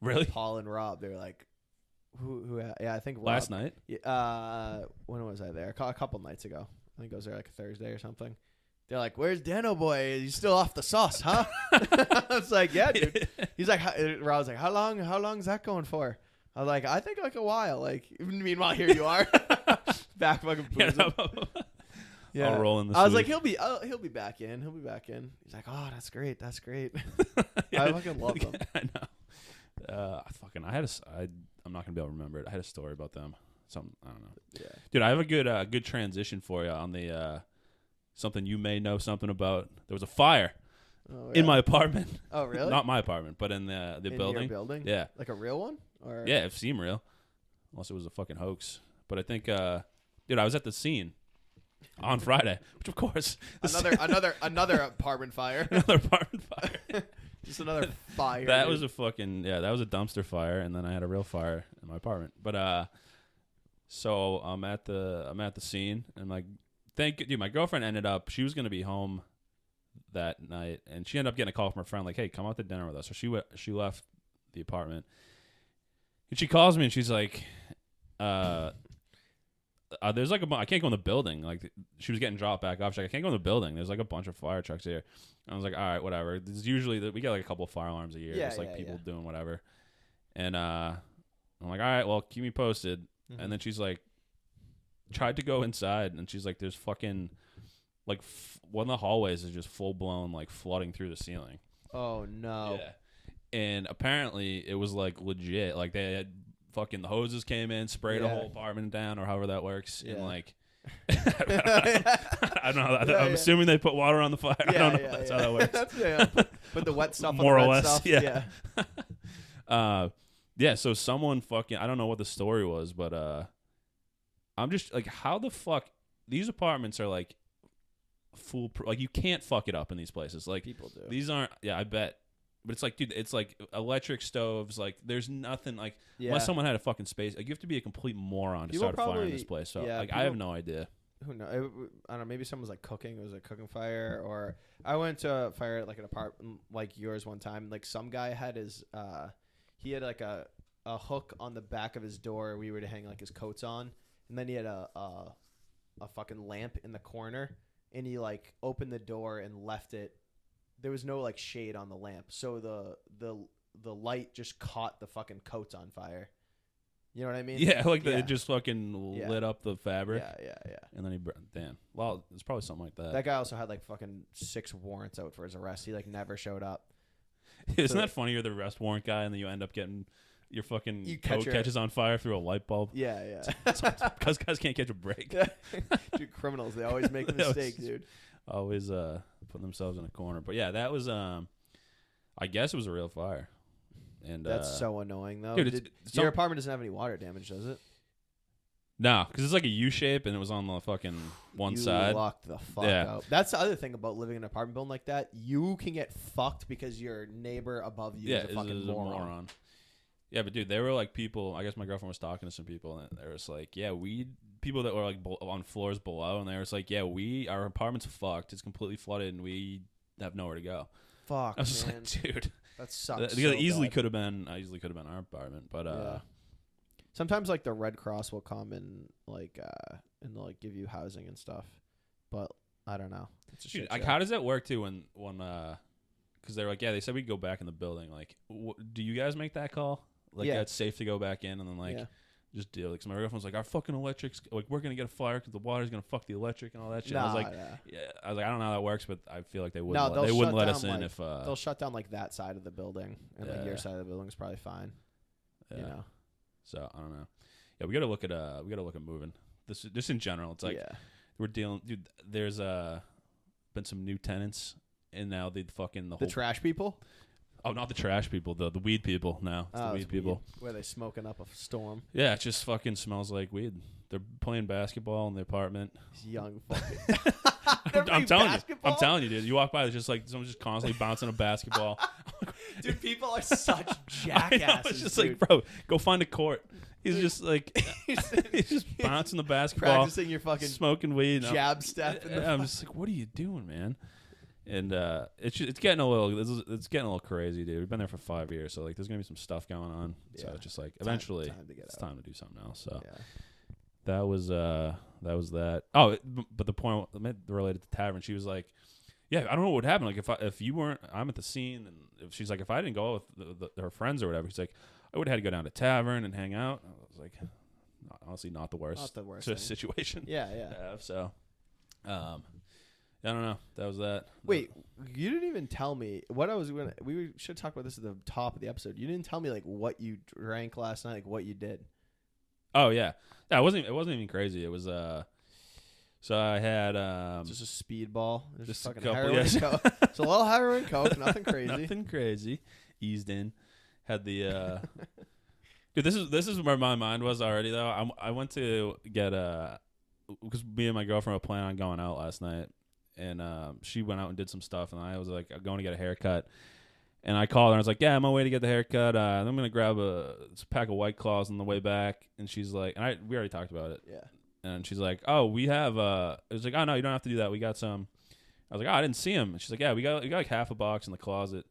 Really? Paul and Rob, they were like, who? Yeah, I think Rob, Last night. When was I there? A couple nights ago. I think I was there like a Thursday or something. They're like, "Where's Dano boy? Is he still off the sauce, huh?" I was like, "Yeah, dude." He's like, Rob's like, "How long is that going for?" I was like, "I think like a while." Like, meanwhile, here you are, back fucking boozing. Yeah, I'll roll in this. I was like, he'll be back in. He'll be back in. He's like, "Oh, that's great. That's great." I fucking love them. I know. I'm not gonna be able to remember it. I had a story about them. Something I don't know. Yeah, dude, I have a good transition for you on the something you may know something about. There was a fire in my apartment. Oh, really? Not my apartment, but in the in building. Your building? Yeah, like a real one, or yeah, it seemed real, unless it was a fucking hoax. But I think, dude, I was at the scene on Friday, which of course another apartment fire. Another apartment fire. Just another fire. That was a dumpster fire, and then I had a real fire in my apartment. But so I'm at the scene, and like, dude, my girlfriend ended up, she was gonna be home that night, and she ended up getting a call from her friend like, "Hey, come out to dinner with us." So she left the apartment, and she calls me, and she's like, there's like I can't go in the building. Like, she was getting dropped back off. She's like, "I can't go in the building. There's like a bunch of fire trucks here." And I was like, "All right, whatever." There's usually we get like a couple of fire alarms a year, just like people doing whatever. And I'm like, "All right, well, keep me posted." Mm-hmm. And then she's like, tried to go inside, and she's like, "There's fucking like one of the hallways is just full blown like flooding through the ceiling." Oh no! Yeah, and apparently it was like legit. Like they had fucking the hoses came in, sprayed a whole apartment down, or however that works, and like I don't know. I'm assuming they put water on the fire. I don't know if that's how that works. Put the wet stuff more on the or wet less. stuff. Yeah. Yeah. So someone fucking, I don't know what the story was, but I'm just like, how the fuck these apartments are like foolproof? Like, you can't fuck it up in these places. Like, people do. These aren't. Yeah, I bet. But it's like, dude, it's like electric stoves. Like, there's nothing like unless someone had a fucking space. Like, you have to be a complete moron to start a fire in this place. So like, I have no idea. Who knows? I don't know. Maybe someone was like cooking. It was a cooking fire, or I went to a fire at like an apartment like yours one time. Like, some guy had his he had like a hook on the back of his door. We were to hang like his coats on, and then he had a fucking lamp in the corner, and he like opened the door and left it. There was no like shade on the lamp, so the light just caught the fucking coats on fire. You know what I mean? Yeah, like it just fucking lit up the fabric. Yeah. And then damn. Well, it's probably something like that. That guy also had like fucking 6 warrants out for his arrest. He like never showed up. Isn't that funny? You're the arrest warrant guy, and then you end up getting your fucking coat catches on fire through a light bulb. Yeah. Because guys can't catch a break. Dude, criminals, they always make a mistake, dude. Always putting themselves in a corner. But yeah, that was I guess it was a real fire. And that's so annoying, though. Dude, your apartment doesn't have any water damage, does it? No, because it's like a U shape, and it was on the fucking one side. You locked the fuck out. That's the other thing about living in an apartment building like that. You can get fucked because your neighbor above you is a fucking moron. Yeah, but dude, they were like people. I guess my girlfriend was talking to some people, and they were just like, "Yeah, people that were like on floors below," and they were just like, "Yeah, our apartment's fucked. It's completely flooded, and we have nowhere to go." Fuck, I was just like, dude, that sucks. I easily could have been our apartment, but sometimes like the Red Cross will come and like they'll give you housing and stuff, but I don't know. It's a shit like, show. how does that work too? When because they're like, yeah, they said we'd go back in the building. Like, do you guys make that call? Like, it's safe to go back in, and then like just deal. Like, so my girlfriend was like, our fucking electric's like, we're gonna get a fire because the water's gonna fuck the electric and all that shit. I was like, I was like, I don't know how that works, but I feel like they wouldn't. They wouldn't let us in if they'll shut down like that side of the building, and like your side of the building is probably fine. Yeah. You know. So I don't know. Yeah, we gotta look at moving. This just in general. It's like we're dealing, dude. There's been some new tenants, and now the trash people. Oh, not the trash people, the weed people. No, it's the weed people. Where they smoking up a storm. Yeah, it just fucking smells like weed. They're playing basketball in the apartment. These young fucking. I'm telling you, dude. You walk by, there's just like someone's just constantly bouncing a basketball. Dude, people are such jackasses. I know, it's just dude. like, bro, go find a court. He's just like, he's just bouncing the basketball, practicing your fucking smoking weed. jab step. I'm just like, what are you doing, man? And it's getting a little crazy, dude. We've been there for 5 years, so like there's gonna be some stuff going on. So it's just like eventually it's time to do something else. So that was that. Oh, but the point related to Tavern, she was like, yeah, I don't know what would happen. Like if you weren't, I'm at the scene, and if she's like, if I didn't go with her friends or whatever, she's like, I would have had to go down to Tavern and hang out. I was like, honestly, not the worst situation. Yeah. So, I don't know. That was that. Wait, you didn't even tell me what I was going to. We should talk about this at the top of the episode. You didn't tell me like what you drank last night, like what you did. Oh yeah. It wasn't even crazy. It was so I had just a speedball, just fucking a couple, heroin and coke. It's a little heroin and coke, nothing crazy. Nothing crazy. Eased in. Had the dude. This is where my mind was already though. I went to get because me and my girlfriend were planning on going out last night, and she went out and did some stuff, and I was like going to get a haircut, and I called her and I was like, yeah, I'm on my way to get the haircut. I'm gonna grab a pack of White Claws on the way back, and she's like, and we already talked about it. Yeah. And she's like, oh, we have it was like, oh no, you don't have to do that. We got some. I was like, oh, I didn't see him. And she's like, yeah, we got like half a box in the closet.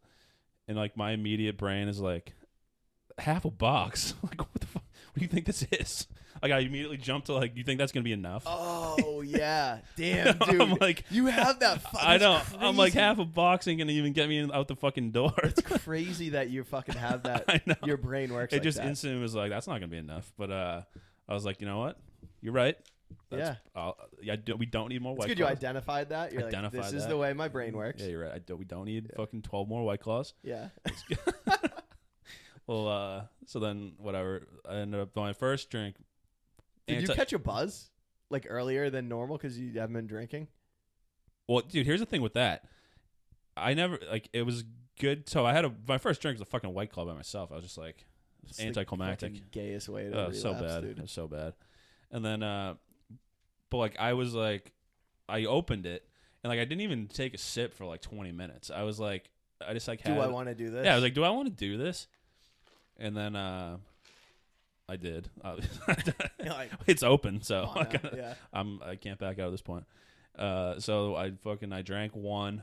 And like my immediate brain is like, half a box? Like what the fuck? What do you think this is? Like I immediately jumped to like, you think that's gonna be enough? Oh yeah, damn dude. I'm like, you have that. I know. Crazy. I'm like, half a box ain't gonna even get me out the fucking door. It's crazy that you fucking have that. I know. Your brain works. It like just that. instantly was like, that's not gonna be enough. But I was like, you know what? You're right. We don't need more It's White good Claws. you identified that. You're like, this is the way my brain works. Yeah, you're right. We don't need fucking 12 more White Claws. Yeah. Well, so then whatever. I ended up my first drink. Did you catch a buzz like earlier than normal because you haven't been drinking? Well, dude, here's the thing with that. I never like it was good. So I had my first drink was a fucking White Claw by myself. I was just like It's anticlimactic. The gayest way to Oh, relapse, so bad. dude. It was so bad. And then, but like I was like, I opened it and like I didn't even take a sip for like 20 minutes. I was like, I just like, do I want to do this? Yeah, I was like, do I want to do this? And then I did. Like, it's open, so yeah. I can't back out at this point. So I drank one,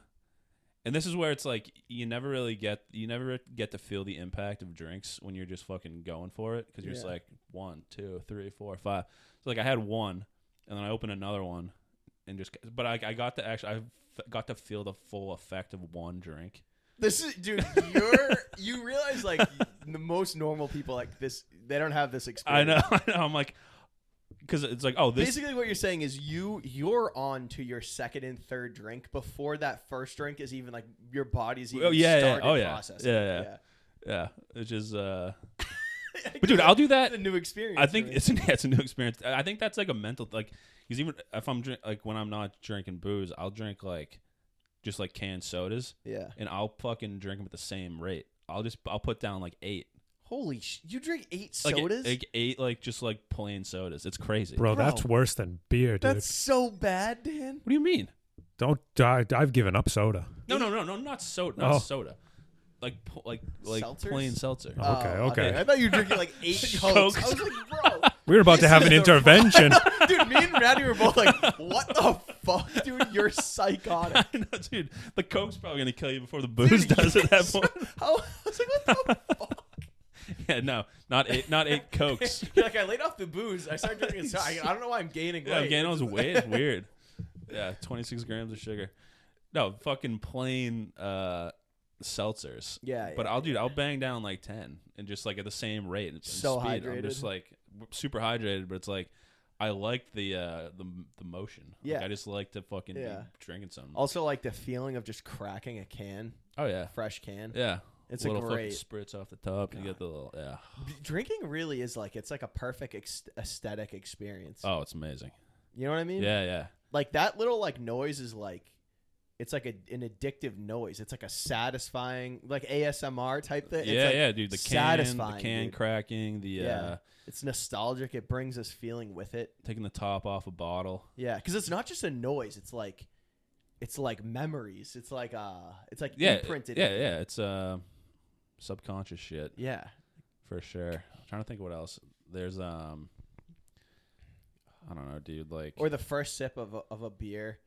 and this is where it's like you never get to feel the impact of drinks when you're just fucking going for it because you're just like 1, 2, 3, 4, 5. So like I had one, and then I opened another one, and but I got to feel the full effect of one drink. This is, dude. You realize like the most normal people like this, they don't have this experience. I know. I'm like, because it's like, oh, this. Basically, what you're saying is you're on to your second and third drink before that first drink is even like your body's even started processing. Yeah. Which is. But dude, I'll do that. It's a new experience. I think it's a new experience. I think that's like a mental like because even if I'm like when I'm not drinking booze, I'll drink like just like canned sodas. Yeah. And I'll fucking drink them at the same rate. I'll put down like 8. Holy you drink 8 sodas? Like 8 like just like plain sodas. It's crazy. Bro, that's worse than beer, dude. That's so bad, Dan. What do you mean? Don't die. I've given up soda. No, not soda. Not soda. Like Seltzers? plain seltzer. Okay. I thought you were drinking like 8 Cokes. I was like, bro. We were about to have an intervention. Dude, me and Randy were both like, what the fuck, dude? You're psychotic. I know, dude. The Coke's probably going to kill you before the booze does at that point. I was like, what the fuck? Yeah, no. Not 8 Cokes. You're like, I laid off the booze. I started drinking. I don't know why I'm gaining weight. I'm gaining all this weight. It's weird. Yeah, 26 grams of sugar. No, fucking plain seltzers. Yeah. But I'll bang down like 10 and just like at the same rate. And so speed. hydrated. I'm just like super hydrated, but it's like I like the motion. Yeah. Like, I just like to fucking be drinking something. Also like the feeling of just cracking a can. Oh yeah. Fresh can. Yeah. It's a little great spritz off the top. You get the little Drinking really is like it's like a perfect aesthetic experience. Oh, it's amazing. You know what I mean? Yeah. Like that little like noise is like it's like an addictive noise. It's like a satisfying, like ASMR type thing. Yeah, it's like yeah, dude. The satisfying, can dude. cracking. It's nostalgic. It brings us feeling with it. Taking the top off a bottle. Yeah, because it's not just a noise. It's like memories. It's like imprinted. Yeah, yeah. It's subconscious shit. Yeah, for sure. I'm trying to think of what else. There's I don't know, dude. Like, or the first sip of a beer,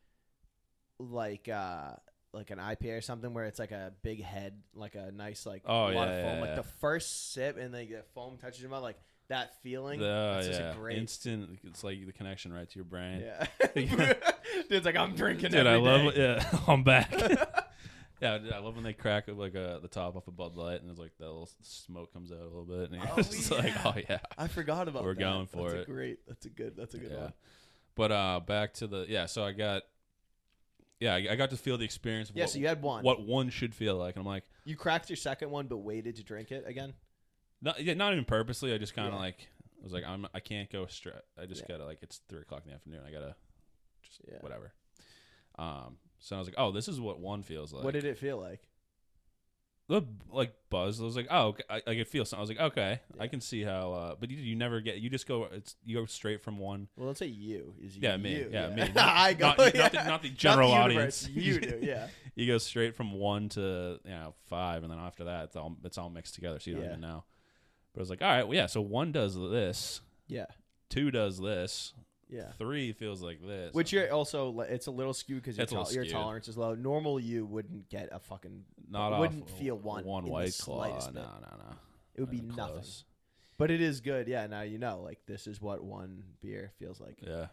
like an IPA or something, where it's like a big head, like a nice like lot of foam. Like the first sip and like the foam touches your mouth, like that feeling. That's just a great instant. It's like the connection right to your brain. Yeah, dude, it's like I'm drinking. Dude, every I love day. it. Yeah, I'm back. Yeah, dude, I love when they crack like the top off a Bud Light and there's like that little smoke comes out a little bit and you're just like, oh yeah, I forgot about we're that. going for That's it. Great. That's a good one. But back to the so I got to feel the experience of so you had one. What one should feel like. And I'm like, you cracked your second one but waited to drink it again? not even purposely. I just kind of like I was like, I can't go straight. I just gotta like, it's 3:00 in the afternoon. I gotta just whatever. So I was like, oh, this is what one feels like. What did it feel like? The like buzz. I was like, oh, okay. I could feel something. I was like, okay, I can see how. But you never get. You just go. You go straight from one. Well, let's say you is you. Yeah, me. You, yeah, me. I go. Not the general audience. You do. Yeah. You go straight from 1 to 5, and then after that, it's all mixed together, so you don't even know. But I was like, all right, well, yeah. So 1 does this. Yeah. 2 does this. Yeah. 3 feels like this. Which you're also, it's a little skewed because your skewed. tolerance is low. Normal you wouldn't get a fucking, wouldn't feel one White Claw. No. It would be nothing. But it is good. Yeah, now you know, like, this is what one beer feels like. Yeah.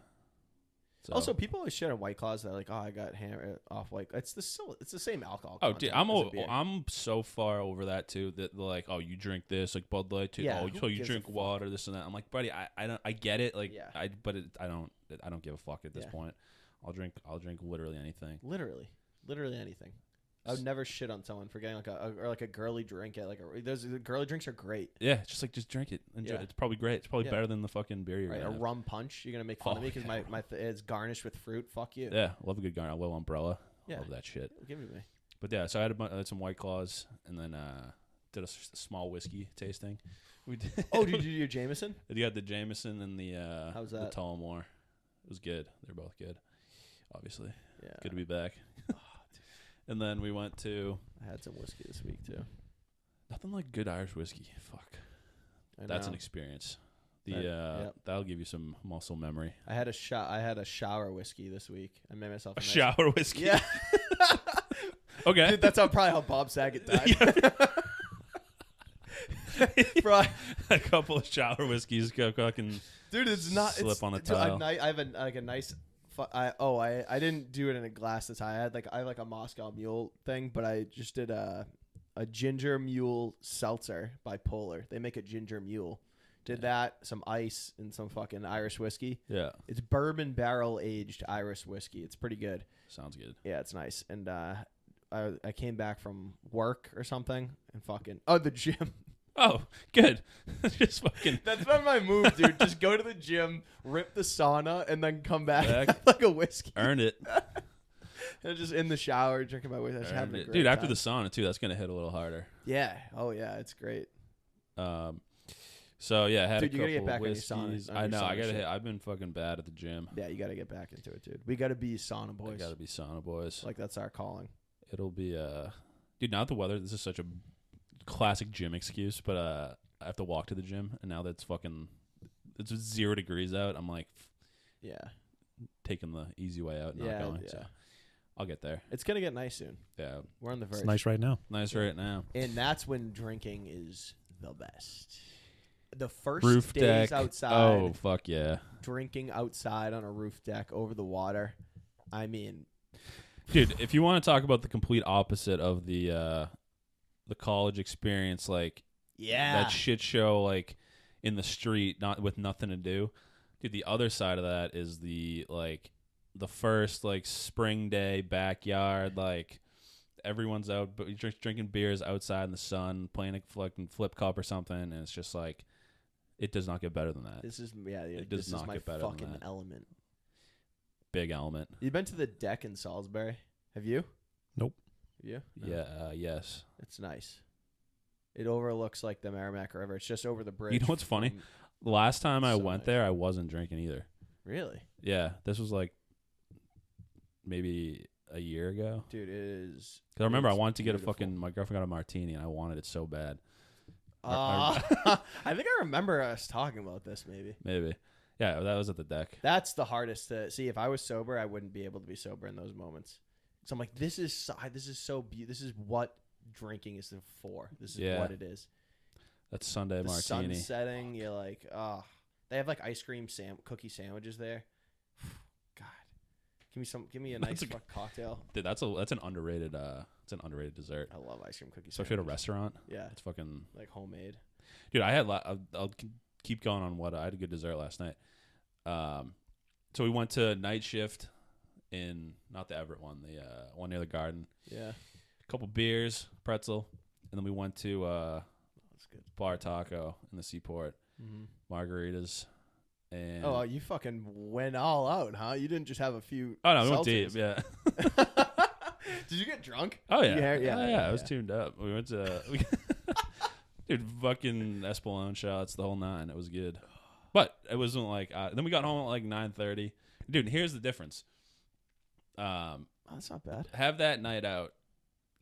So. Also, people always shit on White Claws. They're like, oh, I got hammered off White. It's the same alcohol. Oh, dude, I'm so far over that too. That they're like, oh, you drink this like Bud Light too. Yeah, so you drink water, this and that. I'm like, buddy, I get it. Like, I don't give a fuck at this point. I'll drink literally anything. Literally anything. I would never shit on someone for getting like a girly drink at those girly drinks are great. Yeah, just drink it. Enjoy. It's probably great. It's probably better than the fucking beer you're gonna have. A rum punch. You're gonna make fun of me because it's garnished with fruit. Fuck you. Yeah, love a good garnish. A little umbrella. Yeah, love that shit. Give it to me. But yeah, so I had some White Claws and then did a small whiskey tasting. We did. Oh, did you do your Jameson? You had the Jameson and the how's that? The Tullamore. It was good. They're both good. Obviously. Yeah. Good to be back. And then we went to... I had some whiskey this week, too. Nothing like good Irish whiskey. Fuck. That's an experience. That'll give you some muscle memory. I had a shower whiskey this week. I made myself a shower whiskey? Yeah. Okay. Dude, that's probably how Bob Saget died. Bro, a couple of shower whiskeys go fucking... Dude, it's not... Slip on a tile. I have a nice... I didn't do it in a glass this high. I had a Moscow Mule thing, but I just did a ginger mule seltzer by Polar. They make a ginger mule. Did that, some ice, and some fucking Irish whiskey. Yeah. It's bourbon barrel aged Irish whiskey. It's pretty good. Sounds good. Yeah, it's nice. And I came back from work or something and the gym. Oh, good. Just fucking. That's been my move, dude. Just go to the gym, rip the sauna, and then come back like a whiskey. Earned it. And just in the shower, drinking my whiskey. Having a great dude, after the sauna, too, that's going to hit a little harder. Yeah. Oh, yeah. It's great. So, yeah, I had a couple you gotta get back whiskeys. On your sauna, I know. I got to hit. I've been fucking bad at the gym. Yeah, you got to get back into it, dude. We got to be sauna boys. Got to be sauna boys. Like, that's our calling. It'll be, dude, now the weather, this is such a classic gym excuse, but I have to walk to the gym, and now that's it's 0 degrees out. I'm like, taking the easy way out, not going. Yeah. So I'll get there. It's gonna get nice soon. Yeah, we're on the verge. It's nice right now. Right now. And that's when drinking is the best. The first roof days deck outside. Oh fuck yeah! Drinking outside on a roof deck over the water. I mean, dude, if you want to talk about the complete opposite of the college experience, like that shit show, like in the street, not with nothing to do, dude. The other side of that is the first spring day backyard, like everyone's out, but you're drinking beers outside in the sun, playing a fucking flip cup or something, and it's just like it does not get better than that. This is it does not get better than that. Element. Big element. You been to the deck in Salisbury? Have you? Nope. Yeah. Yeah. Yes. It's nice. It overlooks like the Merrimack River. It's just over the bridge. You know what's funny? The last time I So went nice. there, I wasn't drinking either. Really? Yeah, this was like maybe a year ago. Dude, it is. Because I remember I it's wanted to get beautiful. my girlfriend got a martini, and I wanted it so bad. I think I remember us talking about this maybe. Maybe. Yeah, that was at the deck. That's the hardest to see. If I was sober, I wouldn't be able to be sober in those moments. So I'm like, this is so beautiful. This is what drinking is for. This is what it is. That's Sunday The martini. sun setting, you're like, oh. They have like ice cream cookie sandwiches there. God, give me a nice cocktail. Dude, that's an underrated dessert. I love ice cream cookies. Especially at a restaurant. Yeah, It's fucking like homemade. Dude, I'll keep going on what I had a good dessert last night. So we went to night shift in not the Everett one, the one near the Garden. Yeah, A couple beers, pretzel, and then we went to that's good. Bar Taco in the Seaport. Margaritas. And Oh, you fucking went all out, huh? You didn't just have a few. oh no, we went seltzers. deep. Yeah. Did you get drunk? Oh yeah. Yeah, I was tuned up. We went to dude, fucking Espolón shots, the whole nine. It was good, but it wasn't like. Then we got home at like 9:30. Dude, here's the difference. Oh, that's not bad. Have that night out,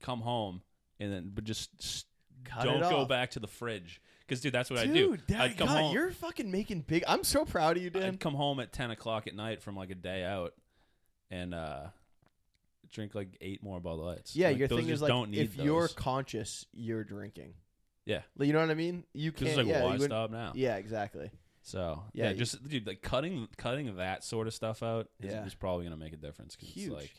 come home, and then but just Cut don't it go off. back to the fridge. Because, dude, that's what I do. Dude, I'd come home. you're fucking making big. I'm so proud of you, Dan. I'd come home at 10 o'clock at night from like a day out and drink like 8 more Bud Lights. Yeah, Like, your those thing is just like, don't need if those. you're conscious, you're drinking. Yeah. Like, you know what I mean? You Because can't. it's like, yeah, why you wouldn't- stop now? Yeah, exactly. So, Yeah, yeah, just, dude, like cutting that sort of stuff out is probably going to make a difference. Cause Huge. It's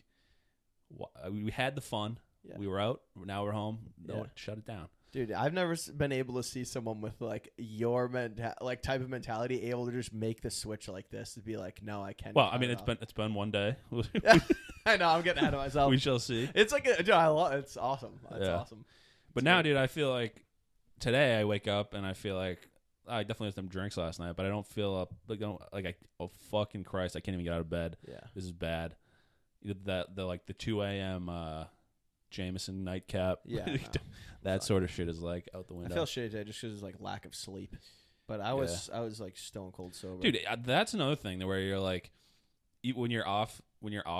like, we had the fun. Yeah. We were out. Now we're home. No, Yeah. shut it down. Dude, I've never been able to see someone with like your type of mentality able to just make the switch like this to be like, no, I can't. Well, I mean, it's been one day. I know, I'm getting ahead of myself. We shall see. It's like, dude, I love. It's awesome. It's Yeah. awesome. But now, dude, I feel like today I wake up and I feel like I definitely had some drinks last night, but I don't feel up oh fucking Christ, I can't even get out of bed. Yeah. This is bad. The 2 a.m. Jameson nightcap. Yeah, no, that sort of shit is like out the I window. feel shitty today just because it's like lack of sleep. But I was like stone cold sober. Dude, that's another thing where you're like, when you're off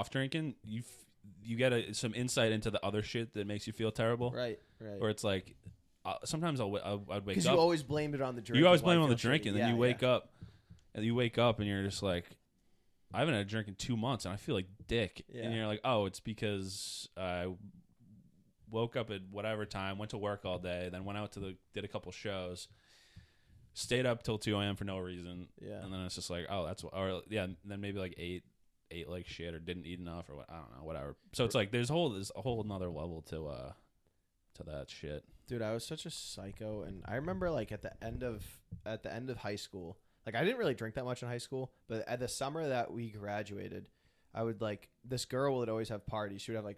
drinking, you get some insight into the other shit that makes you feel terrible. Right. Or it's like sometimes I'd wake up because you always blamed it on the drink. You always blame it on the drink, and then you wake up and you're just like, I haven't had a drink in 2 months, and I feel like dick. Yeah. And you're like, oh, it's because I woke up at whatever time, went to work all day, then went out did a couple shows, stayed up till 2 a.m. for no reason. Yeah. And then it's just like, oh, then maybe like ate like shit or didn't eat enough or what, I don't know, whatever. So it's like there's a whole another level to that shit. Dude, I was such a psycho, and I remember like at the end of high school, like I didn't really drink that much in high school, but at the summer that we graduated, I would like this girl would always have parties. She would have like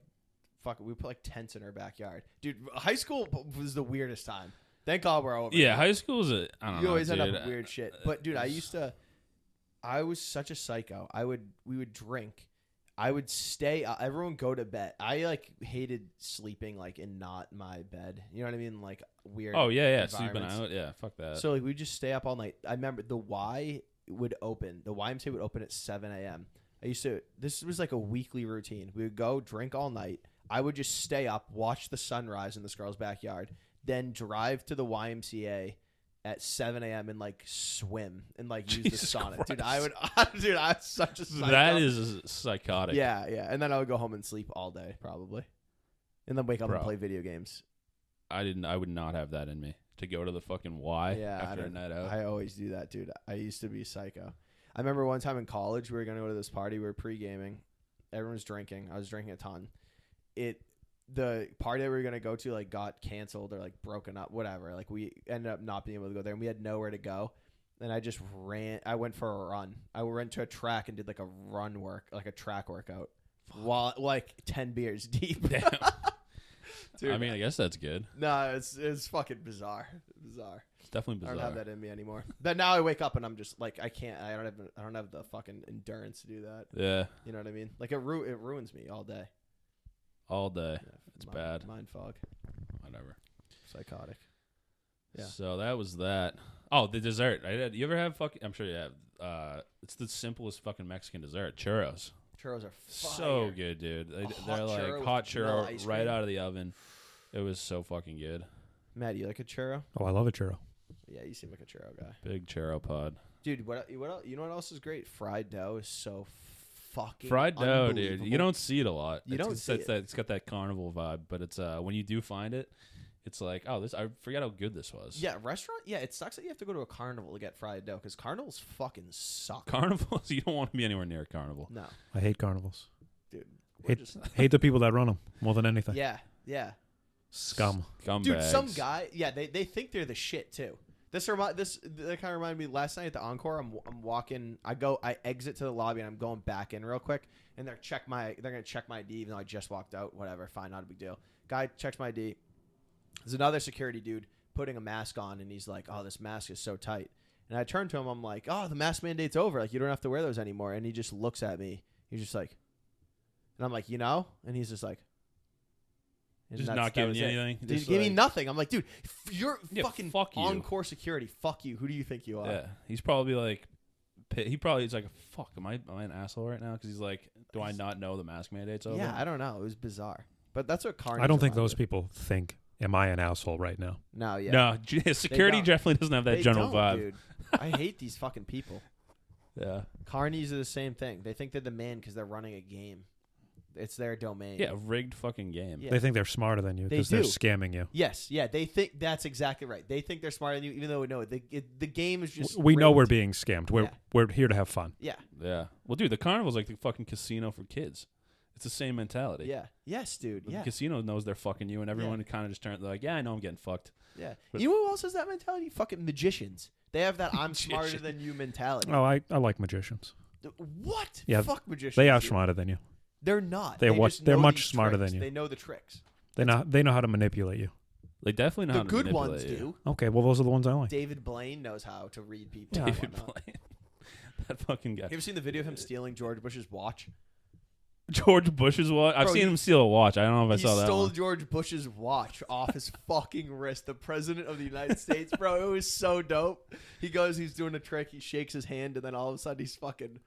we put like tents in her backyard. Dude, high school was the weirdest time. Thank God we're over. Yeah, high school's I don't know. You always dude. end up with weird shit. But dude, I was such a psycho. We would drink. I would stay. Everyone go to bed. I like hated sleeping like in not my bed. You know what I mean? Like weird. Oh yeah, sleeping environments. out. Yeah, fuck that. So like we'd just stay up all night. I remember the YMCA would open at 7 a.m. This was like a weekly routine. We would go drink all night. I would just stay up, watch the sunrise in this girl's backyard, then drive to the YMCA at 7 a.m. and like swim and like use Jesus the sauna. Christ. Dude, I was such a psycho. That is psychotic. Yeah. And then I would go home and sleep all day probably. And then wake up Bro. and play video games. I would not have that in me to go to the fucking Y after a night out. I always do that, dude. I used to be psycho. I remember one time in college, we were going to go to this party. We were pre-gaming. Everyone was drinking. I was drinking a ton. The party that we were going to go to like got canceled or like broken up, whatever. Like we ended up not being able to go there, and we had nowhere to go. And I just ran. I went for a run. I went to a track and did like a track workout while like 10 beers deep. Damn. Dude, I mean, I guess that's good. no, it's fucking bizarre. It's definitely I bizarre. don't have that in me anymore. But now I wake up and I'm just like I can't. I don't have the fucking endurance to do that. Yeah. You know what I mean? Like it ruins me all day. all day. Yeah, It's bad. Mind fog. Whatever. Psychotic. Yeah. So that was that. Oh, the dessert. You ever have fucking? I'm sure you have. It's the simplest fucking Mexican dessert. Churros. Churros are fire. So good, dude. They're churro like with hot vanilla churro ice right cream. out of the oven. It was so fucking good. Matt, you like a churro? Oh, I love a churro. Yeah, you seem like a churro guy. Big churro pod. Dude, what else, you know what else is great? Fried dough is so fucking Fried dough, dude. unbelievable. You don't see it a lot. You don't see it. It's got that carnival vibe, but it's when you do find it, it's like, oh, I forgot how good this was. Yeah, restaurant. Yeah, it sucks that you have to go to a carnival to get fried dough because carnivals fucking suck. Carnivals, you don't want to be anywhere near a carnival. No, I hate carnivals. dude. We're just Hate the people that run them more than anything. yeah, yeah. Scum. Scumbags. Dude, some guy. Yeah, they think they're the shit too. That kind of reminded me last night at the Encore. I'm walking. I exit to the lobby and I'm going back in real quick. And they're gonna check my ID even though I just walked out. Whatever, fine, not a big deal. Guy checks my ID. There's another security dude putting a mask on, and he's like, "Oh, this mask is so tight." And I turn to him. I'm like, "Oh, the mask mandate's over. Like, you don't have to wear those anymore." And he just looks at me. He's just like, and I'm like, "You know?" And he's just like, and Just that's- not that giving was you it. anything. Dude, Just give me like- nothing. I'm like, dude, you're Yeah, fucking fuck you. Encore Security. Fuck you. Who do you think you are? Yeah, he's probably like, he probably is like, fuck, am I an asshole right now? Because he's like, do I not know the mask mandate's over? Yeah, I don't know. It was bizarre. But that's what carnies I don't think remind those me. people think, am I an asshole right now? No, yeah. No, security don't. definitely doesn't have that They general don't, vibe. Dude. I hate these fucking people. Yeah. Carnies are the same thing. They think they're the man because they're running a game. It's their domain. Yeah, a rigged fucking game. Yeah. They think they're smarter than you They because they're do. scamming you. Yes. Yeah. They think that's exactly right. They think they're smarter than you, even though we know the game is just. We know we're rigged. being scammed. Yeah. We're here to have fun. Yeah. Yeah. Well, dude, the carnival's like the fucking casino for kids. It's the same mentality. Yeah. Yes, dude. The Yeah. casino knows they're fucking you, and everyone kind of just turns like, yeah, I know I'm getting fucked. Yeah. But- You know who else has that mentality? Fucking magicians. They have that I'm smarter Magician. than you mentality. Oh, I like magicians. What? Yeah, Fuck magicians. They are dude. smarter than you. They're not. They're They what- just they're know much these smarter tricks. than you. They know the tricks. They know how to manipulate you. They definitely know The how to good manipulate ones you. do. Okay, well those are the ones I like. David Blaine knows how to read people. Yeah. and David whatnot. Blaine. That fucking guy. You ever seen the video of him stealing George Bush's watch? George Bush's watch. I've Bro, seen him steal a watch. I don't know if I He saw that stole one. George Bush's watch off his fucking wrist. The president of the United States, bro. It was so dope. He's doing a trick. He shakes his hand, and then all of a sudden he's fucking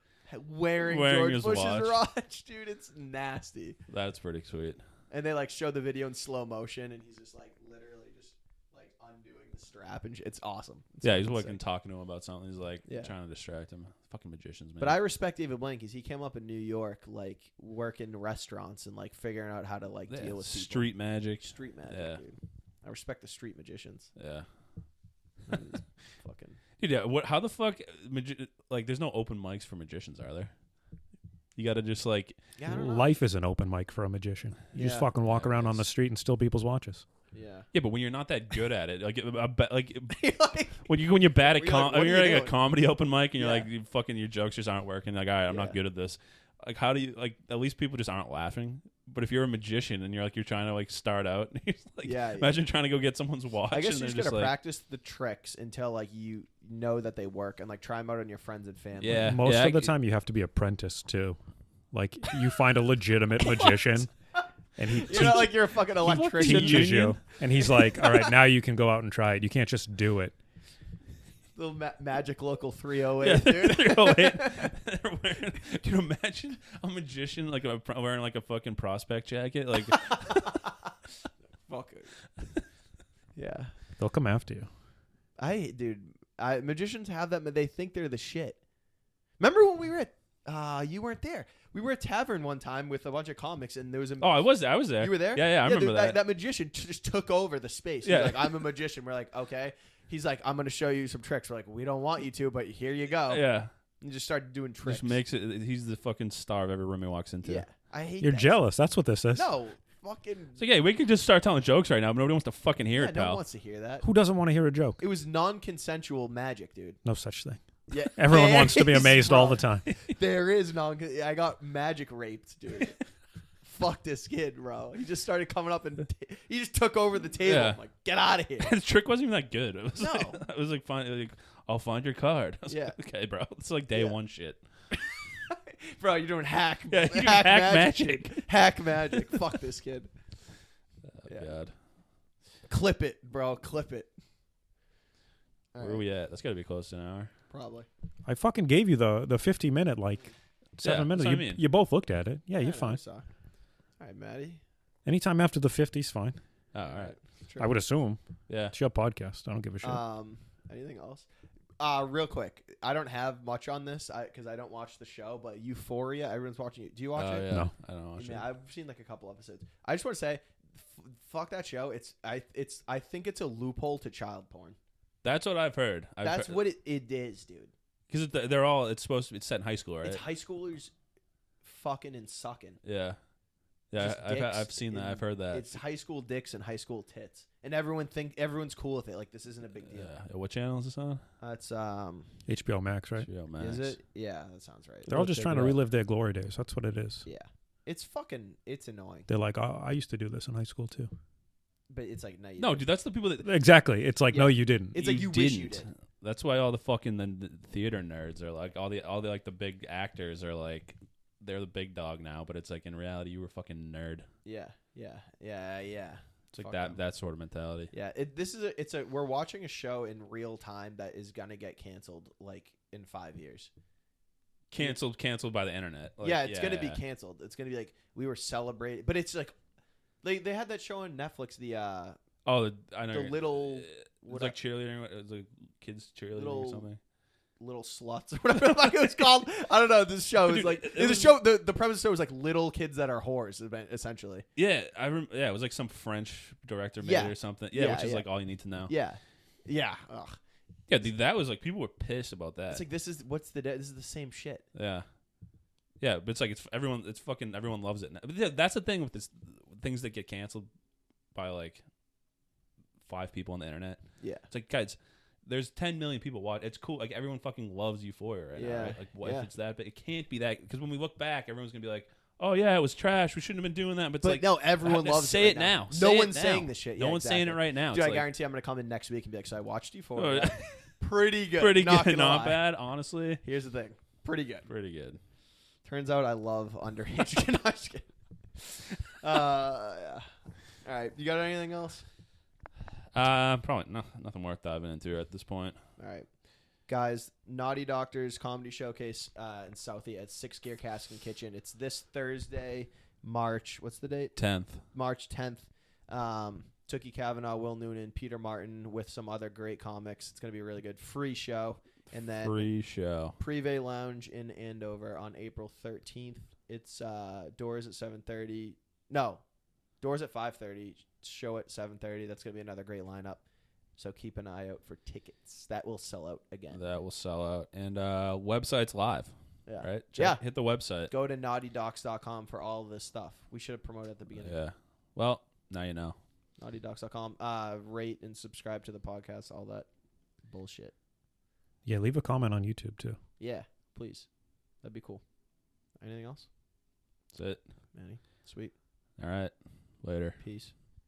wearing George his Bush's watch. watch. Dude, it's nasty. That's pretty sweet. And they like show the video in slow motion, and he's just like literally just like undoing the strap, and it's awesome. It's Yeah, he's fucking fucking sick. talking to him about something. He's like Yeah. trying to distract him. Fucking magicians, man. But I respect David Blaine because he came up in New York, like working restaurants and like figuring out how to like Yeah, deal with people. street magic. Street magic, Yeah. dude. I respect the street magicians. Yeah. He's fucking. Dude, yeah. What? How the fuck? Like, there's no open mics for magicians, are there? You got to just like. Yeah, I don't know. Life is an open mic for a magician. You just Yeah. fucking walk Yeah, I around on the guess. street and steal people's watches. Yeah. Yeah, but when you're not that good at it, like Like, when you're bad at You're like, what when are you're you like a doing? comedy open mic and you're Yeah. like you fucking your jokes just aren't working. Like, all right, I'm not Yeah. good at this. Like, how do you like? At least people just aren't laughing. But if you're a magician and you're trying to like start out, you're just, like, Yeah, imagine trying to go get someone's watch. I guess and you just they're gotta like, practice the tricks until like you know that they work and like try them out on your friends and family. Yeah. Most of the I- time, you have to be apprentice too. Like you find a legitimate magician, and he You're not like you're a fucking electrician. teaches minion? you, and he's like, "All right, now you can go out and try it. You can't just do it." Little magic local 308, Yeah, dude. they're all waiting. They're wearing, dude, imagine a magician like wearing like a fucking prospect jacket. Like, Fuck it. Yeah. They'll come after you. Magicians have that. They think they're the shit. Remember when we were at? You weren't there. We were at Tavern one time with a bunch of comics, and there was a. oh, I was there. You were there? Yeah, I remember dude, that. That magician just took over the space. He's Yeah. like, I'm a magician. We're like, okay. He's like, I'm gonna show you some tricks. We're like, we don't want you to, but here you go. Yeah, And just started doing tricks. just makes it. He's the fucking star of every room he walks into. Yeah, I hate. You're that. jealous. That's what this is. No, fucking. So yeah, we could just start telling jokes right now, but nobody wants to fucking hear Yeah, it, no one pal. wants to hear that. Who doesn't want to hear a joke? It was non-consensual magic, dude. No such thing. Yeah, Everyone there wants to be is, amazed bro. all the time. There is I got magic raped, dude. Fuck this kid, bro. He just started coming up and he just took over the table. Yeah. I'm like, get out of here. The trick wasn't even that good. It was No. like, it was like, fine, like, I'll find your card. I was Yeah. like, okay, bro. It's like day Yeah. one shit. Bro, you're doing hack. Yeah, you're doing hack magic. Dude. Hack magic. Fuck this kid. Oh, God. Clip it, bro. Clip it. Where are we at? That's got to be close to an hour. Probably. I fucking gave you the 50-minute, like, 7 minutes. that's what You, I mean. you both looked at it. Yeah, you're I fine. saw. All right, Maddie. Anytime after the 50's fine. Oh, all right. Sure. I would assume. Yeah. It's your podcast. I don't give a shit. Anything else? Real quick. I don't have much on this because I don't watch the show, but Euphoria, everyone's watching it. Do you watch it? Yeah. No. I don't watch it. Yeah, I've seen like a couple episodes. I just want to say, fuck that show. I think it's a loophole to child porn. That's what I've heard. That's what it is, dude. Because they're all. It's supposed to be. It's set in high school, right? It's high schoolers fucking and sucking. Yeah. Yeah, Just I've dicks seen that. and I've heard that. It's high school dicks and high school tits, and everyone's cool with it. Like this isn't a big deal. What channel is this on? It's HBO Max, right? HBO Max. Is it? Yeah, that sounds right. They're all We'll just check trying it to out. relive their glory days. That's what it is. Yeah, it's annoying, They're like, oh, I used to do this in high school too. but it's like no, you No, didn't. dude, that's the people that. Exactly. It's like, Yeah. no, you didn't. It's like you wish you did. That's why all the fucking the theater nerds are like all the like the big actors are like they're the big dog now, but it's like in reality you were a fucking nerd. Yeah. It's like Fuck them. that sort of mentality. Yeah, we're watching a show in real time that is gonna get canceled like in 5 years. Canceled by the internet. Like, yeah, it's gonna be canceled. It's gonna be like we were celebrating, but it's like they had that show on Netflix. I know the little It's like cheerleading. It was like kids cheerleading or something. little sluts or whatever the fuck it was called. I don't know. This show is Dude, like it was- show. The premise of the show was like little kids that are whores, essentially. Yeah, it was like some French director made Yeah. it or something. Yeah, which is yeah. like all you need to know. Yeah. Ugh. Yeah, dude, that was like people were pissed about that. It's like this is the same shit. Yeah, but it's like everyone loves it now. But yeah, that's the thing with this things that get canceled by like 5 people on the internet. Yeah. It's like, guys, there's 10 million people watch. It's cool. Like everyone fucking loves Euphoria right now. Yeah. Right? Like what Yeah. if it's that? But it can't be that because when we look back, everyone's gonna be like, "Oh yeah, it was trash. We shouldn't have been doing that." But it's But like, no, everyone loves say it it right now. No Say it one's now. saying this shit. No Yeah, one's saying it exactly. right now. Dude, It's I like, guarantee I'm gonna come in next week and be like, "So I watched oh, Euphoria. Pretty good. pretty Not good, gonna not lie. bad. Honestly, Here's the thing. Pretty good. pretty good. Turns out I love underage. No, I'm just kidding. Yeah. All right. You got anything else? Probably nothing worth diving into at this point. All right. Guys, Naughty Doctors Comedy Showcase in Southie at 6 Gear Cask and Kitchen. It's this Thursday, March. What's the date? 10th. March 10th. Tookie Kavanaugh, Will Noonan, Peter Martin with some other great comics. It's going to be a really good free show. And then Free show. Privé Lounge in Andover on April 13th. It's doors at 7:30. No, doors at 5:30. Show at 7:30. That's going to be another great lineup. So keep an eye out for tickets. That will sell out again. That will sell out. And website's live. Yeah. Right? Yeah. Hit the website. Go to naughtydocs.com for all of this stuff. We should have promoted at the beginning. Yeah. Well, now you know. naughtydocs.com. Rate and subscribe to the podcast. All that bullshit. Yeah, leave a comment on YouTube too. Yeah, please. That'd be cool. Anything else? That's it. Manny? Sweet. All right. Later. Peace.